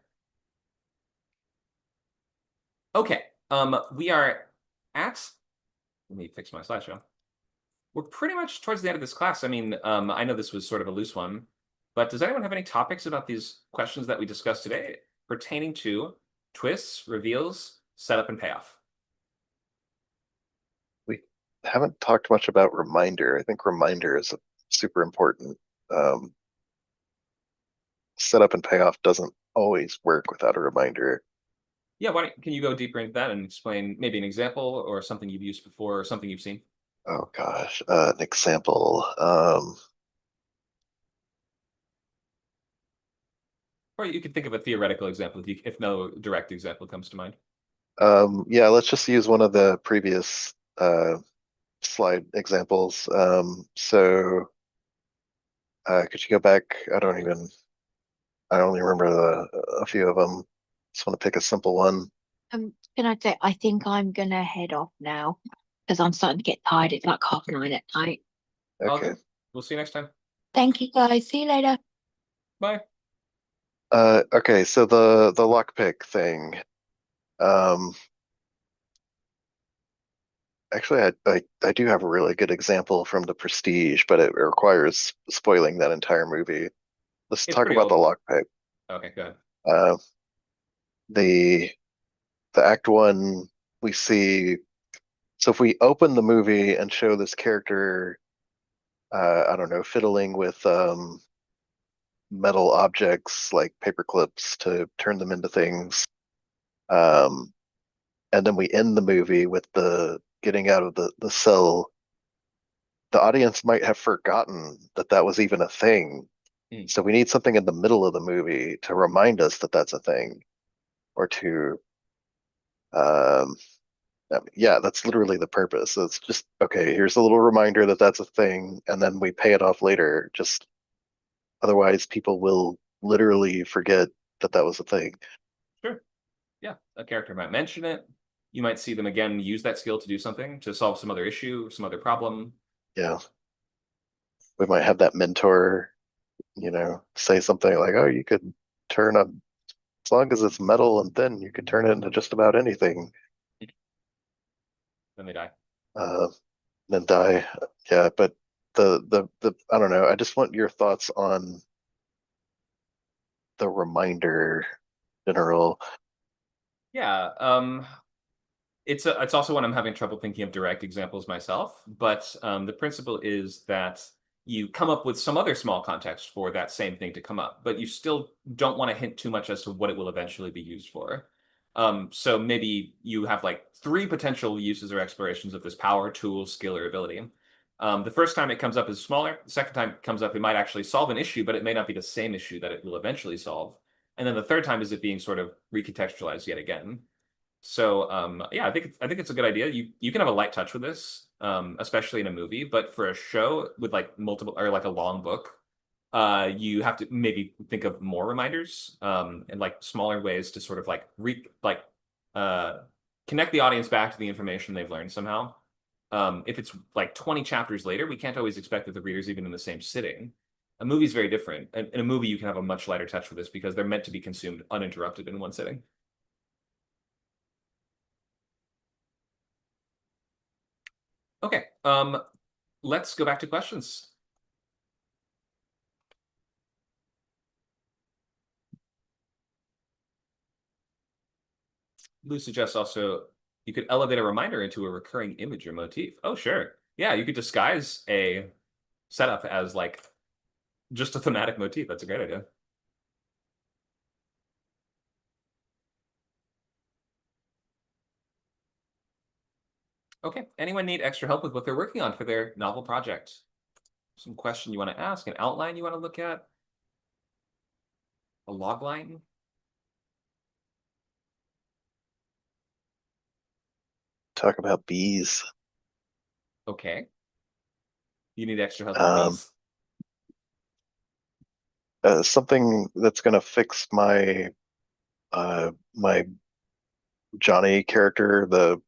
Okay, we are at, let me fix my slideshow. We're pretty much towards the end of this class. I mean, I know this was sort of a loose one, but does anyone have any topics about these questions that we discussed today pertaining to twists, reveals, setup, and payoff? We haven't talked much about reminder. I think reminder is super important. Setup and payoff doesn't always work without a reminder. Yeah, can you go deeper into that and explain maybe an example or something you've used before or something you've seen? Oh gosh, an example. Or you could think of a theoretical example if no direct example comes to mind. Yeah, let's just use one of the previous slide examples. Could you go back? I only remember a few of them. Just want to pick a simple one. Can I say I think I'm gonna head off now because I'm starting to get tired. It's like 9:30 at night. All Okay. good. We'll see you next time. Thank you guys. See you later. Bye. Okay, so the lockpick thing. Actually, I do have a really good example from The Prestige, but it requires spoiling that entire movie. Let's It's talk pretty about the old. lockpick. Okay, go ahead. Uh, the Act One, we see. So if we open the movie and show this character, I don't know, fiddling with metal objects like paper clips to turn them into things, and then we end the movie with the getting out of the cell, the audience might have forgotten that that was even a thing. So we need something in the middle of the movie to remind us that that's a thing, or to, yeah, that's literally the purpose. It's just, okay, here's a little reminder that that's a thing, and then we pay it off later. Just otherwise, people will literally forget that that was a thing. Sure. Yeah, a character might mention it. You might see them again use that skill to do something, to solve some other issue, some other problem. Yeah. We might have that mentor, say something like, oh, you could turn a, as long as it's metal and thin, you could turn it into just about anything. Then they die. Then die. Yeah, but the I don't know. I just want your thoughts on the reminder general. Yeah. it's also one I'm having trouble thinking of direct examples myself, but the principle is that you come up with some other small context for that same thing to come up, but you still don't want to hint too much as to what it will eventually be used for. So maybe you have like 3 potential uses or explorations of this power, tool, skill, or ability. The first time it comes up is smaller. The second time it comes up, it might actually solve an issue, but it may not be the same issue that it will eventually solve. And then the third time is it being sort of recontextualized yet again. So yeah, I think it's a good idea. You can have a light touch with this, especially in a movie, but for a show with like multiple or like a long book, you have to maybe think of more reminders and like smaller ways to sort of like uh, connect the audience back to the information they've learned somehow. If it's like 20 chapters later, we can't always expect that the reader's even in the same sitting. A movie's very different. In a movie, you can have a much lighter touch with this because they're meant to be consumed uninterrupted in one sitting. Okay, let's go back to questions. Lou suggests also you could elevate a reminder into a recurring image or motif. Oh, sure. Yeah, you could disguise a setup as like just a thematic motif. That's a great idea. Okay, anyone need extra help with what they're working on for their novel project? Some question you want to ask, an outline you want to look at? A log line? Talk about bees. Okay. You need extra help with Um, these? Something that's gonna fix my my Johnny character, the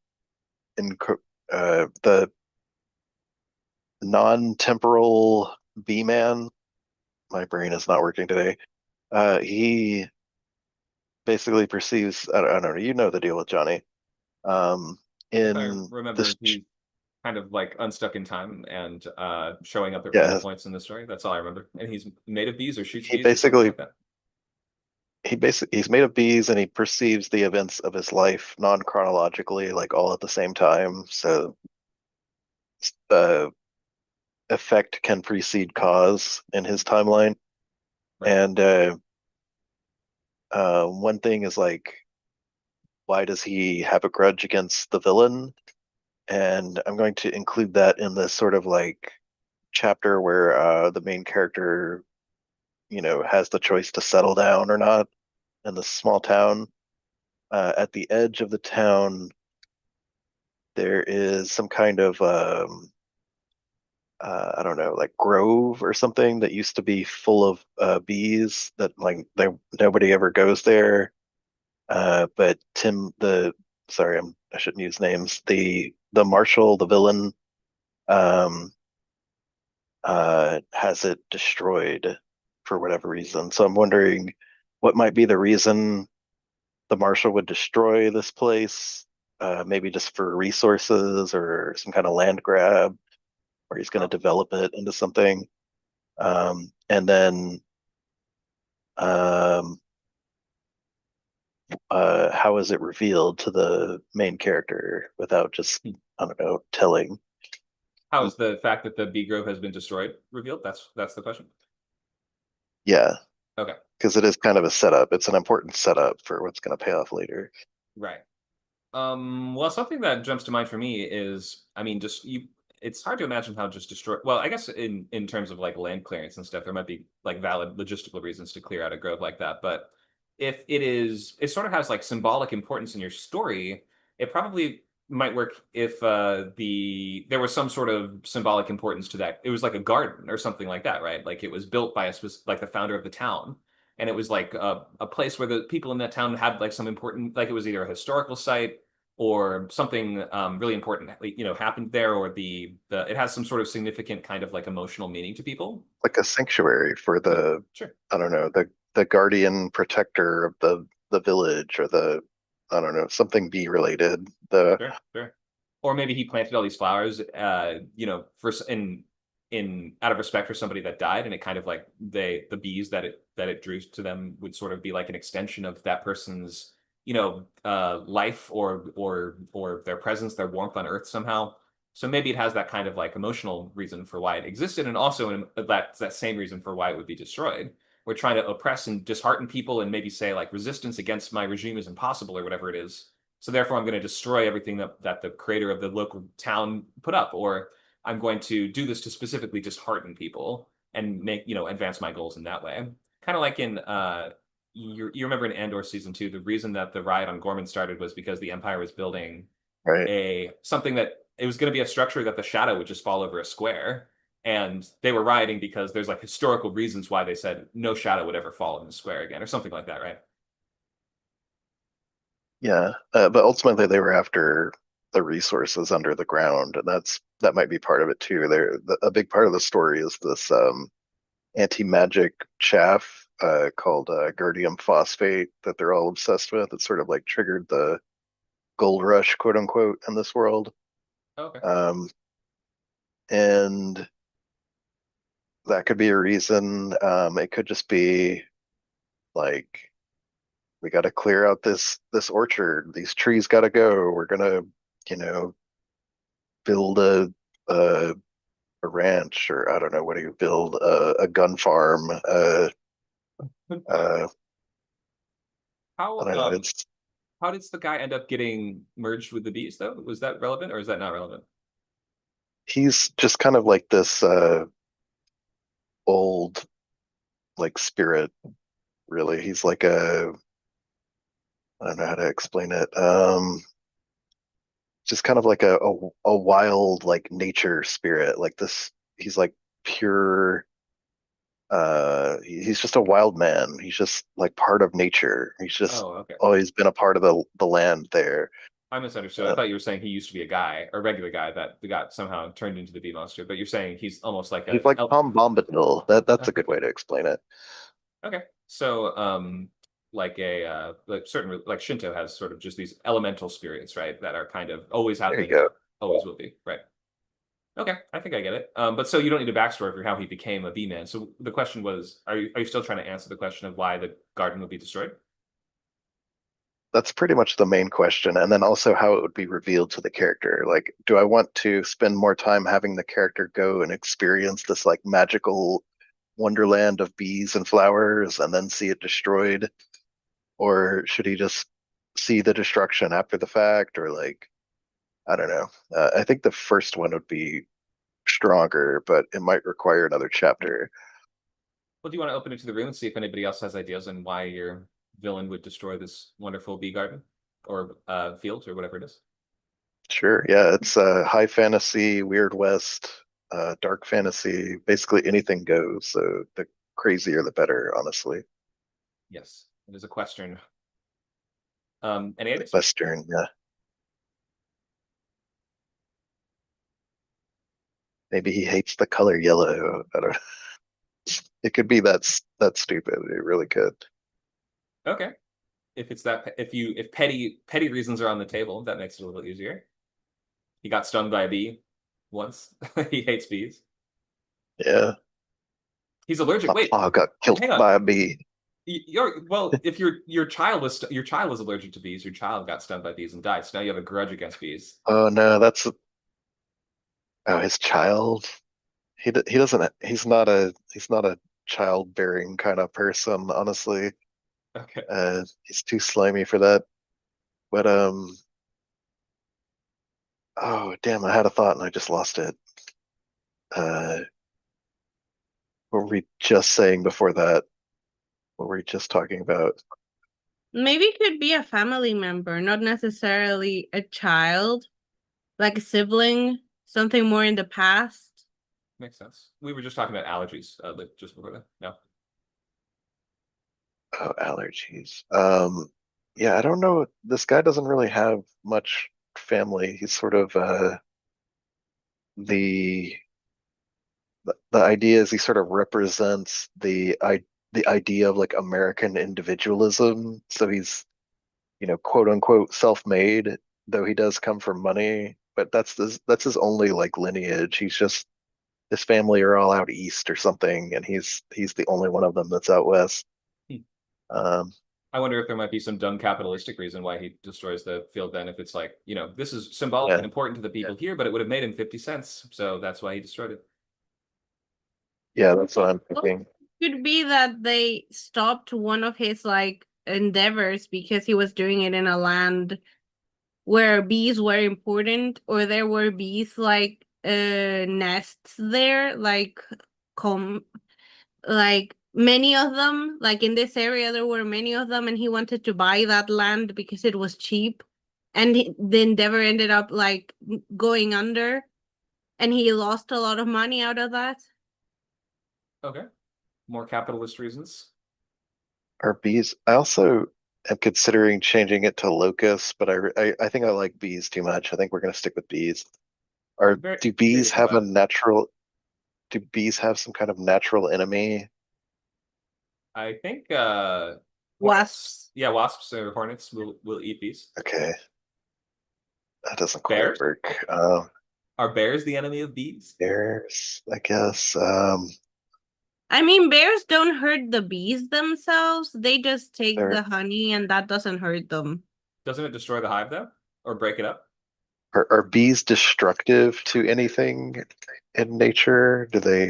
non-temporal bee man. My brain is not working today. He basically perceives, I don't know, you know the deal with Johnny. If I In remember, this, he's kind of like unstuck in time and showing up at random yeah, points in the story. That's all I remember. And he's made of bees or shoots he bees or something basically like that. he's made of bees and he perceives the events of his life non-chronologically, like all at the same time. So the effect can precede cause in his timeline. Right. And one thing is like, why does he have a grudge against the villain? And I'm going to include that in this sort of like chapter where the main character, has the choice to settle down or not in this small town. At the edge of the town, there is some kind of I don't know, like grove or something that used to be full of bees that like nobody ever goes there. But sorry, I shouldn't use names. The marshal, the villain, um, has it destroyed for whatever reason. So I'm wondering what might be the reason the marshal would destroy this place. Maybe just for resources or some kind of land grab, or he's going to develop it into something. And then um, how is it revealed to the main character without just, I don't know, telling? How is the fact that the bee grove has been destroyed revealed? That's the question. Yeah, Okay. because it is kind of a setup. It's an important setup for what's going to pay off later. Right. Well, something that jumps to mind for me is, I mean, just you. It's hard to imagine how just destroy. Well, I guess in terms of like land clearance and stuff, there might be like valid logistical reasons to clear out a grove like that. But if it sort of has like symbolic importance in your story. It probably might work if there was some sort of symbolic importance to that. It was like a garden or something like that, right? Like it was built by like the founder of the town, and it was like a place where the people in that town had like some important, like it was either a historical site or something really important, happened there, or it has some sort of significant kind of like emotional meaning to people. Like a sanctuary for Yeah, the, sure. I don't know, the guardian protector of the village, or I don't know, something bee related. Sure, sure. Or maybe he planted all these flowers, for in out of respect for somebody that died, and it kind of like the bees that it drew to them would sort of be like an extension of that person's life or their presence, their warmth on Earth somehow. So maybe it has that kind of like emotional reason for why it existed, and also that same reason for why it would be destroyed. We're trying to oppress and dishearten people, and maybe say like resistance against my regime is impossible or whatever it is. So therefore, I'm going to destroy everything that the creator of the local town put up, or I'm going to do this to specifically dishearten people and make advance my goals in that way. Kind of like in you remember in Andor season 2, the reason that the riot on Gorman started was because the Empire was building Right. something that it was going to be a structure that the shadow would just fall over a square. And they were rioting because there's like historical reasons why they said no shadow would ever fall in the square again, or something like that, right? Yeah. But ultimately they were after the resources under the ground, and that might be part of it too. A big part of the story is this anti-magic chaff called gerdium phosphate that they're all obsessed with. It sort of like triggered the gold rush, quote unquote, in this world. Okay. And that could be a reason. It could just be like we got to clear out this orchard. These trees got to go. We're gonna, you know, build a a ranch, or I don't know, what do you build? A gun farm. Uh, I How don't know. It's how did the guy end up getting merged with the bees though? Was that relevant or is that not relevant? he's just kind of like this old like spirit. Really, he's like a I don't know how to explain it. Just kind of like a wild like nature spirit. Like this, he's like pure. He's just a wild man. He's just like part of nature. He's just Oh, okay. always been a part of the land there. I misunderstood. I Uh, thought you were saying he used to be a guy, a regular guy that got somehow turned into the bee monster, but you're saying he's almost like he's a like elf. Tom Bombadil. That's a Okay. good way to explain it. Okay. So, like a like certain like Shinto has sort of just these elemental spirits, right? That are kind of always have There you been and go. always will be, right? Okay, I think I get it. But so you don't need a backstory for how he became a bee man. So the question was, are you still trying to answer the question of why the garden would be destroyed? That's pretty much the main question. And then also how it would be revealed to the character. Like, do I want to spend more time having the character go and experience this like magical wonderland of bees and flowers and then see it destroyed? Or should he just see the destruction after the fact? Or like, I don't know. I think the first one would be stronger, but it might require another chapter. Well, do you want to open it to the room and see if anybody else has ideas on why your villain would destroy this wonderful bee garden or field or whatever it is? Sure. Yeah, it's high fantasy, Weird West, dark fantasy. Basically anything goes. So the crazier the better, honestly. Yes, it is a question. Any The others? Western, yeah. Maybe he hates the color yellow. I don't. It could be that stupid. It really could. Okay. If it's that, if petty reasons are on the table, that makes it a little easier. He got stung by a bee once. He hates bees. Yeah. He's allergic. My Wait, paw got killed hang on. by a bee. Well, if your child was allergic to bees, your child got stung by bees and died. So now you have a grudge against bees. Oh no, that's his child. He doesn't. He's not a childbearing kind of person, honestly. Okay. He's too slimy for that. But oh damn, I had a thought and I just lost it. Uh, what were we just saying before that? What were we just talking about? Maybe it could be a family member, not necessarily a child, like a sibling, something more in the past. Makes sense. We were just talking about allergies like just before that. No. Oh, allergies. Yeah, I don't know. This guy doesn't really have much family. He's sort of the the idea is he sort of represents the idea of like American individualism. So he's, quote unquote self-made, though he does come from money, but that's his only like lineage. He's just his family are all out east or something, and he's the only one of them that's out west. Hmm. Um, I wonder if there might be some dumb capitalistic reason why he destroys the field then, if it's like, this is symbolic Yeah. and important to the people here, but it would have made him 50 cents, so that's why he destroyed it. Yeah, that's what I'm thinking. Could be that they stopped one of his like endeavors because he was doing it in a land where bees were important, or there were bees like nests there, like many of them, like in this area there were many of them, and he wanted to buy that land because it was cheap, and the endeavor ended up like going under, and he lost a lot of money out of that. Okay. More capitalist reasons. Are bees? I also am considering changing it to locusts, but I think I like bees too much. I think we're gonna stick with bees. Do bees have a natural? Do bees have some kind of natural enemy? I think Wasps. Yeah, wasps or hornets will eat bees. Okay, that doesn't quite Bears? work. Are bears the enemy of bees? Bears, I guess. I mean, bears don't hurt the bees themselves. They just take They're- the honey, and that doesn't hurt them. Doesn't it destroy the hive though? Or break it up? Are bees destructive to anything in nature? Do they?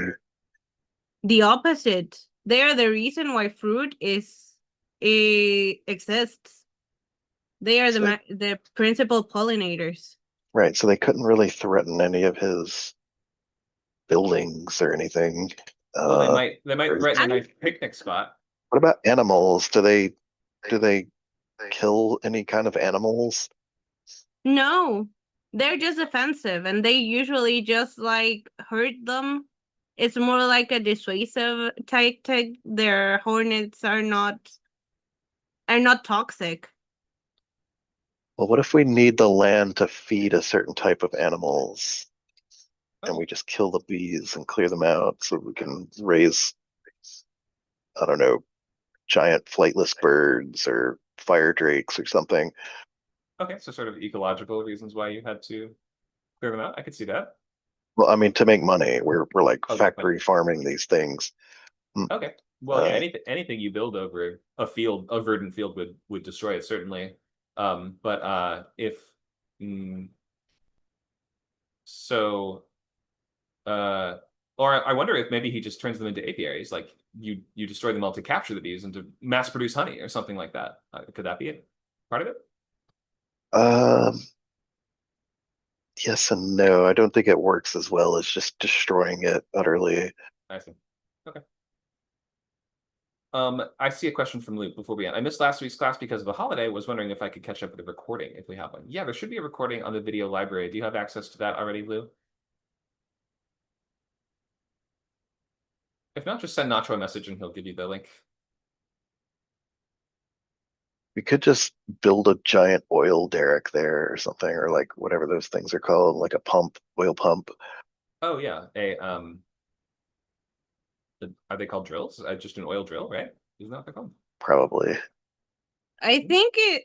The opposite. They are the reason why fruit exists. They are So the principal pollinators. right, so they couldn't really threaten any of his buildings or anything. Well, they might or- threaten a nice picnic spot. What about animals? Do they kill any kind of animals? No, they're just offensive, and they usually just like hurt them. It's more like a dissuasive tactic. Their hornets are not toxic. Well, what if we need the land to feed a certain type of animals and Oh. we just kill the bees and clear them out so we can raise, I don't know, giant flightless birds or fire drakes or something? Okay, so sort of ecological reasons why you had to clear them out. I could see that. Well, I mean, to make money, we're like Okay, factory farming these things. Okay. Well, yeah, Uh, anything you build over a field, a verdant field would destroy it certainly. But if mm, so or I wonder if maybe he just turns them into apiaries, like you destroy them all to capture the bees and to mass produce honey or something like that. Could that be it? Part of it? um, yes and no. I don't think it works as well as just destroying it utterly. I see. Okay. I see a question from Luke before we end. I missed last week's class because of a holiday. Was wondering if I could catch up with a recording if we have one. Yeah, there should be a recording on the video library. Do you have access to that already, Lou? If not, just send Nacho a message and he'll give you the link. We could just build a giant oil derrick there or something, or like whatever those things are called, like a pump, oil pump. Oh yeah, are they called drills? Just an oil drill, right? Isn't that what they're called? Probably. I think it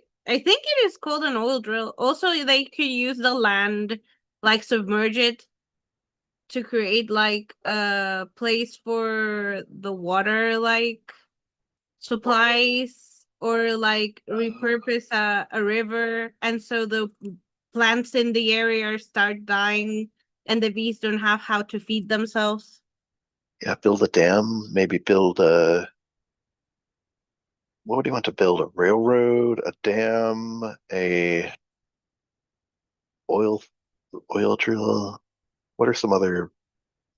is called an oil drill. Also, they could use the land, like submerge it to create like a place for the water like supplies, or like repurpose a river, and so the plants in the area start dying and the bees don't have how to feed themselves. Yeah, build a dam, maybe build a, what would you want to build? A railroad, a dam, a oil oil drill. What are some other,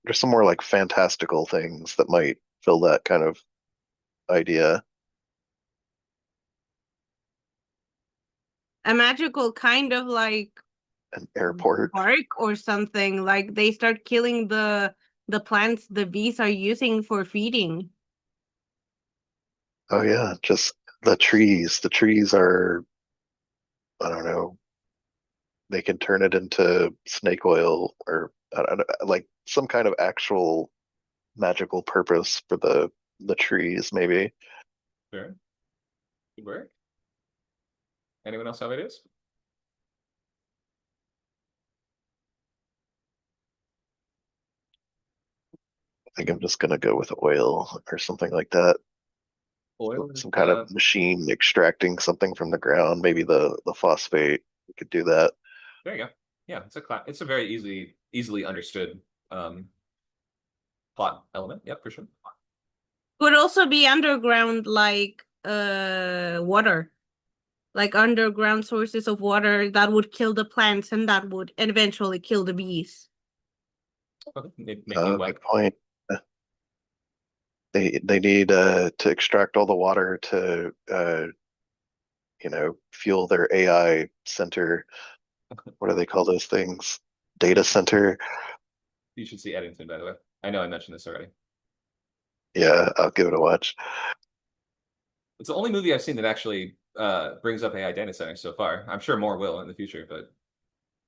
there's some more like fantastical things that might fill that kind of idea. A magical kind of like An airport. bark or something, like they start killing the plants the bees are using for feeding. Oh yeah, just the trees. The trees are, I don't know, they can turn it into snake oil or I don't know, like some kind of actual magical purpose for the trees, maybe. Sure. Good work. Anyone else have ideas? I think I'm just gonna go with oil or something like that. Oil, Some kind of machine extracting something from the ground, maybe the phosphate. We could do that. there you go. Yeah, it's a very easily understood plot element. Yep, for sure. Could also be underground, like water, like underground sources of water that would kill the plants and that would eventually kill the bees. Okay, making wet. Good point. They need to extract all the water to fuel their AI center. What do they call those things? Data center. You should see Eddington, by the way. I know I mentioned this already. Yeah, I'll give it a watch. It's the only movie I've seen that actually brings up AI data centers so far. I'm sure more will in the future, but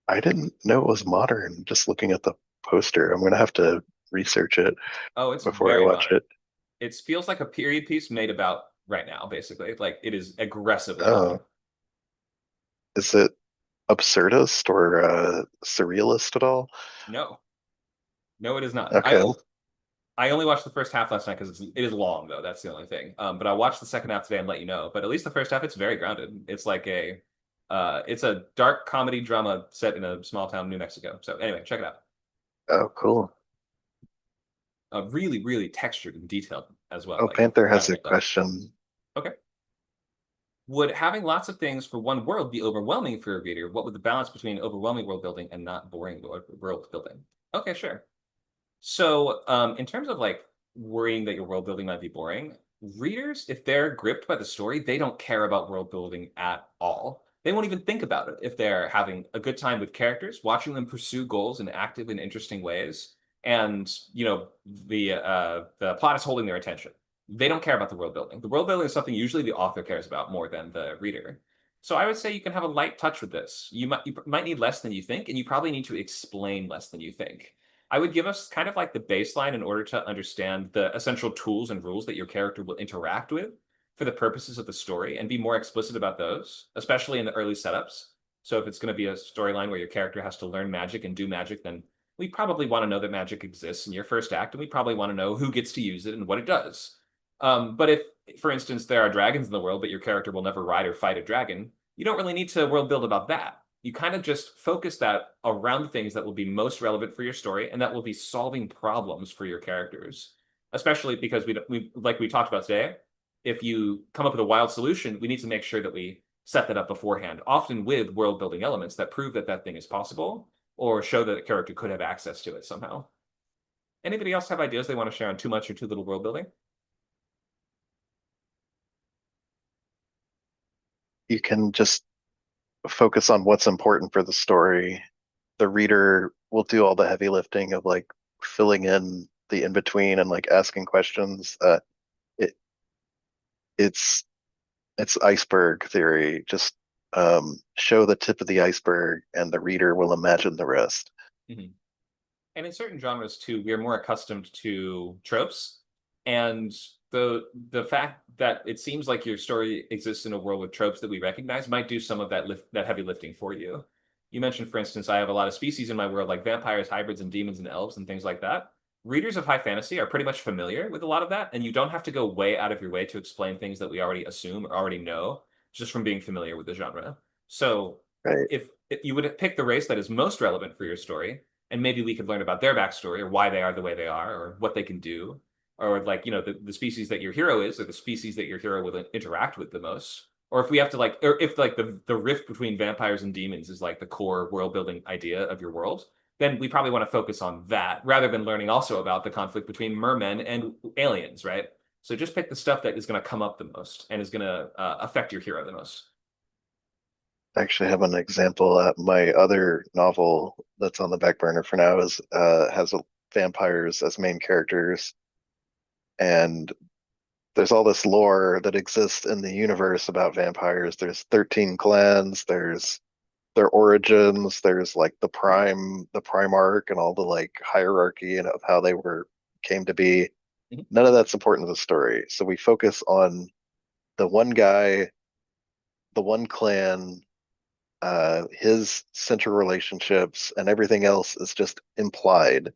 I didn't know it was modern. Just looking at the poster, I'm gonna have to research it oh, it's before I very watch modern. it. It feels like a period piece made about right now, basically. Like it is aggressively Oh, modern. is it absurdist or surrealist at all? No, no, it is not. Okay. I only watched the first half last night because it is long, though. That's the only thing. But I watched the second half today and let you know. But at least the first half, it's very grounded. It's like it's a dark comedy drama set in a small town in New Mexico. So anyway, check it out. Oh, cool. Really, really textured and detailed as well. Oh, Like Panther has a incredible depth. question. Okay. Would having lots of things for one world be overwhelming for a reader? What would the balance between overwhelming world building and not boring world building? Okay, sure. So, in terms of like worrying that your world building might be boring, readers, if they're gripped by the story, they don't care about world building at all. They won't even think about it if they're having a good time with characters, watching them pursue goals in active and interesting ways, and the plot is holding their attention. They don't care about the world building. The world building is something usually the author cares about more than the reader. So I would say you can have a light touch with this. You might need less than you think, and you probably need to explain less than you think. I would give us kind of like the baseline in order to understand the essential tools and rules that your character will interact with for the purposes of the story and be more explicit about those, especially in the early setups. So if it's going to be a storyline where your character has to learn magic and do magic, then we probably want to know that magic exists in your first act, and we probably want to know who gets to use it and what it does. But if, for instance, there are dragons in the world, but your character will never ride or fight a dragon, you don't really need to world build about that. You kind of just focus that around the things that will be most relevant for your story and that will be solving problems for your characters. Especially because we like we talked about today, if you come up with a wild solution, we need to make sure that we set that up beforehand, often with world building elements that prove that that thing is possible or show that a character could have access to it somehow. Anybody else have ideas they want to share on too much or too little world building? You can just focus on what's important for the story. The reader will do all the heavy lifting of like filling in the in between and like asking questions. It it's iceberg theory. Just show the tip of the iceberg, and the reader will imagine the rest. Mm-hmm. And in certain genres too, we are more accustomed to tropes, and the fact that it seems like your story exists in a world with tropes that we recognize might do some of that heavy lifting for you. You mentioned, for instance, I have a lot of species in my world, like vampires, hybrids, and demons and elves and things like that. Readers of high fantasy are pretty much familiar with a lot of that, and you don't have to go way out of your way to explain things that we already assume or already know just from being familiar with the genre. So Right. if you would pick the race that is most relevant for your story, and maybe we could learn about their backstory or why they are the way they are or what they can do, or like the species that your hero is or the species that your hero will interact with the most, or if we have to like or if like the rift between vampires and demons is like the core world building idea of your world, then we probably want to focus on that rather than learning also about the conflict between mermen and aliens, right? So just pick the stuff that is going to come up the most and is going to affect your hero the most. I actually have an example. My other novel that's on the back burner for now is has vampires as main characters, and there's all this lore that exists in the universe about vampires. There's 13 clans, there's their origins, there's like the Primarch and all the like hierarchy and of how they were came to be. Mhm. None of that's important to the story. So we focus on the one guy, the one clan, his central relationships, and everything else is just implied.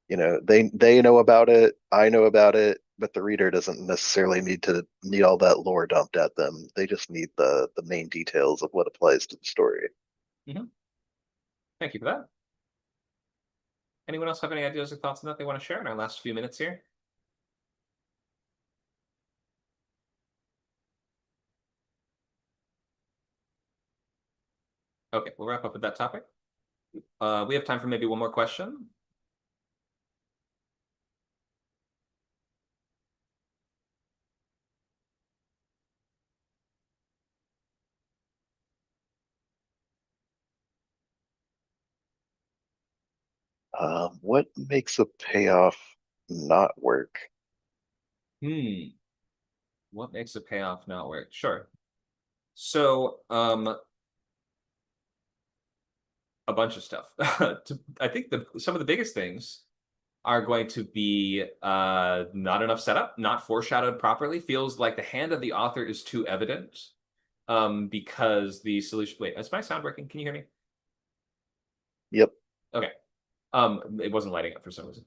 They know about it, I know about it, but the reader doesn't necessarily need all that lore dumped at them. They just need the main details of what applies to the story. Thank you for that. Anyone else have any ideas or thoughts on that they want to share in our last few minutes here? Okay, we'll wrap up with that topic. We have time for maybe one more question. What makes a payoff not work? What makes a payoff not work? Sure. So, a bunch of stuff. I think some of the biggest things are going to be not enough setup, not foreshadowed properly. Feels like the hand of the author is too evident because the solution. Wait, is my sound working? Can you hear me? Yep. Okay. It wasn't lighting up for some reason.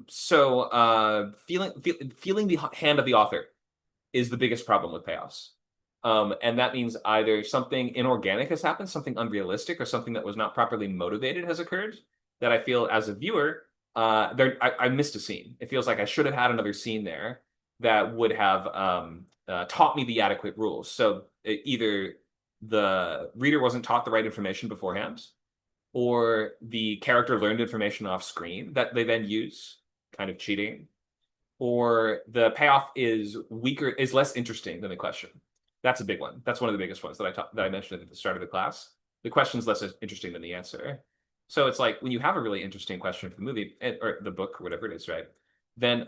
So feeling the hand of the author is the biggest problem with payoffs. And that means either something inorganic has happened, something unrealistic, or something that was not properly motivated has occurred. That I feel as a viewer, I missed a scene. It feels like I should have had another scene there that would have taught me the adequate rules. So either the reader wasn't taught the right information beforehand, or the character learned information off screen that they then use, kind of cheating, or the payoff is weaker, is less interesting than the question. That's a big one. That's one of the biggest ones that I mentioned at the start of the class. The question's less interesting than the answer. So it's like when you have a really interesting question for the movie or the book or whatever it is, right? Then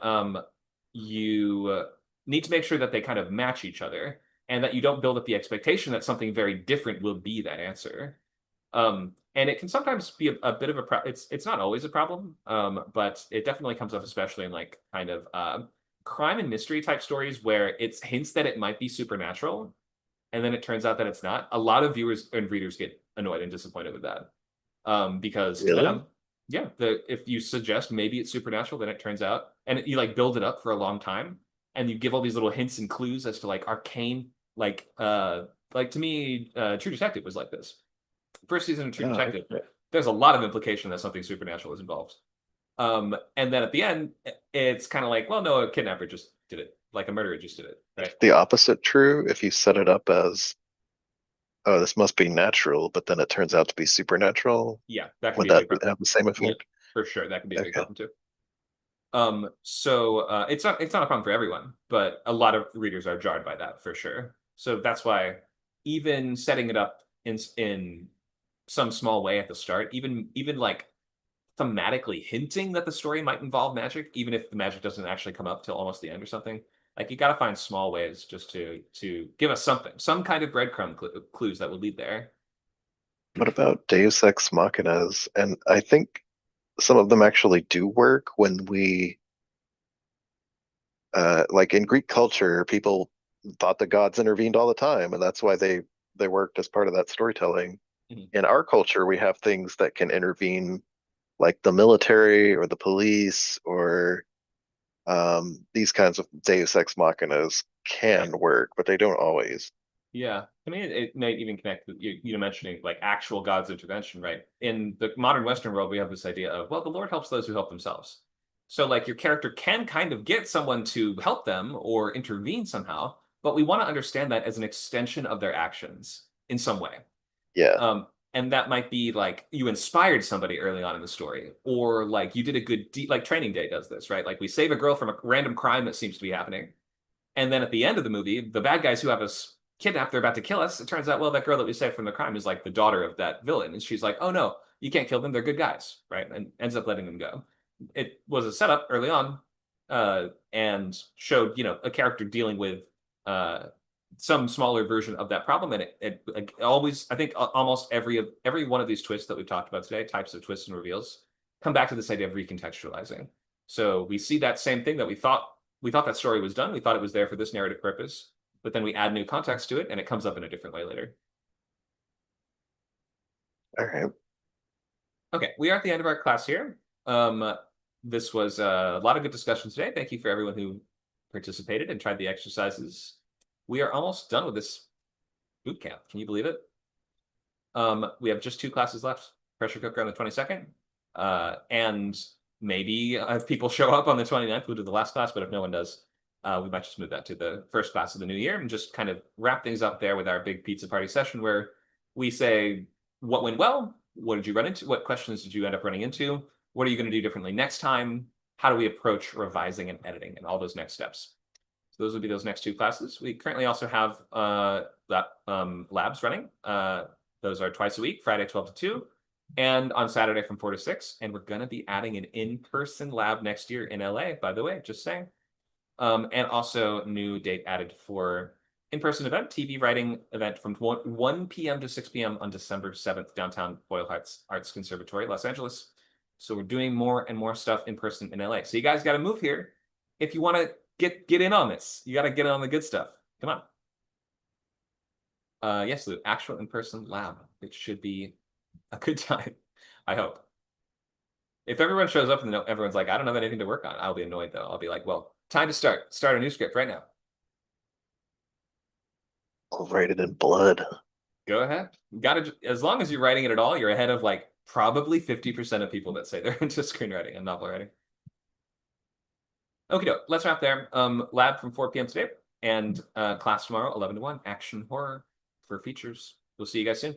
you need to make sure that they kind of match each other and that you don't build up the expectation that something very different will be that answer. And it can sometimes be a bit of a it's not always a problem, but it definitely comes up, especially in like kind of crime and mystery type stories where it's hints that it might be supernatural, and then it turns out that it's not. A lot of viewers and readers get annoyed and disappointed with that, because to Really? them, yeah, if you suggest maybe it's supernatural, then it turns out, and you like build it up for a long time, and you give all these little hints and clues as to like arcane, like to me, True Detective was like this. First season of True Oh, Detective, okay. there's a lot of implication that something supernatural is involved. And then at the end, it's kind of like, well, no, a kidnapper just did it, like a murderer just did it, right? Is the opposite true if you set it up as, oh, this must be natural, but then it turns out to be supernatural? Yeah, that could Would be a that big problem. have the same Yeah, effect? for sure, that could be a big Okay. problem too. So it's not a problem for everyone, but a lot of readers are jarred by that for sure. So that's why even setting it up in some small way at the start, even like thematically hinting that the story might involve magic, even if the magic doesn't actually come up till almost the end or something. Like you got to find small ways just to give us something, some kind of breadcrumb clues that will lead there. What about Deus Ex Machinas? And I think some of them actually do work when like in Greek culture, people thought the gods intervened all the time, and that's why they worked as part of that storytelling. Mhm. In our culture, we have things that can intervene, like the military or the police or these kinds of Deus Ex Machinas can work, but they don't always. Yeah, to me, it may even connect with you mentioning like actual God's intervention, right? In the modern Western world, we have this idea of, well, the Lord helps those who help themselves. So, like, your character can kind of get someone to help them or intervene somehow, but we want to understand that as an extension of their actions in some way. Yeah. And that might be like you inspired somebody early on in the story, or like you did a good deed, like Training Day does this, right? Like we save a girl from a random crime that seems to be happening. And then at the end of the movie, the bad guys who have us kidnapped, they're about to kill us. It turns out, well, that girl that we saved from the crime is like the daughter of that villain. And she's like, oh no, you can't kill them. They're good guys, right? And ends up letting them go. It was a setup early on, and showed, a character dealing with some smaller version of that problem. And it like, always, I think almost every one of these twists that we've talked about today, types of twists and reveals, come back to this idea of recontextualizing. So we see that same thing that we thought that story was done. We thought it was there for this narrative purpose, but then we add new context to it and it comes up in a different way later. All right. Okay, we are at the end of our class here. This was a lot of good discussion today. Thank you for everyone who participated and tried the exercises. We are almost done with this boot camp. Can you believe it? We have just 2 classes left. Pressure cooker on the 22nd. And maybe if people show up on the 29th, we'll do the last class, but if no one does, we might just move that to the first class of the new year and just kind of wrap things up there with our big pizza party session where we say what went well, what did you run into, what questions did you end up running into, what are you going to do differently next time, how do we approach revising and editing, and all those next steps. So those would be those next 2 classes. We currently also have labs running. Those are twice a week, Friday 12 to 2, and on Saturday from 4 to 6. And we're going to be adding an in-person lab next year in LA, by the way, just saying. And also new date added for in-person event, TV writing event from 1 p.m. to 6 p.m. on December 7th, downtown Boyle Heights Arts Conservatory, Los Angeles. So we're doing more and more stuff in person in LA. So you guys got to move here if you want to get in on this. You got to get in on the good stuff. Come on. Yes, Lou, actual in-person lab. It should be a good time, I hope. If everyone shows up and everyone's like, I don't have anything to work on, I'll be annoyed though. I'll be like, well, time to start a new script right now. I'll write it in blood. Go ahead. As long as you're writing it at all, you're ahead of like probably 50% of people that say they're into screenwriting and novel writing. Okay, let's wrap there. Lab from 4 p.m. today and class tomorrow, 11 to 1, action horror for features. We'll see you guys soon.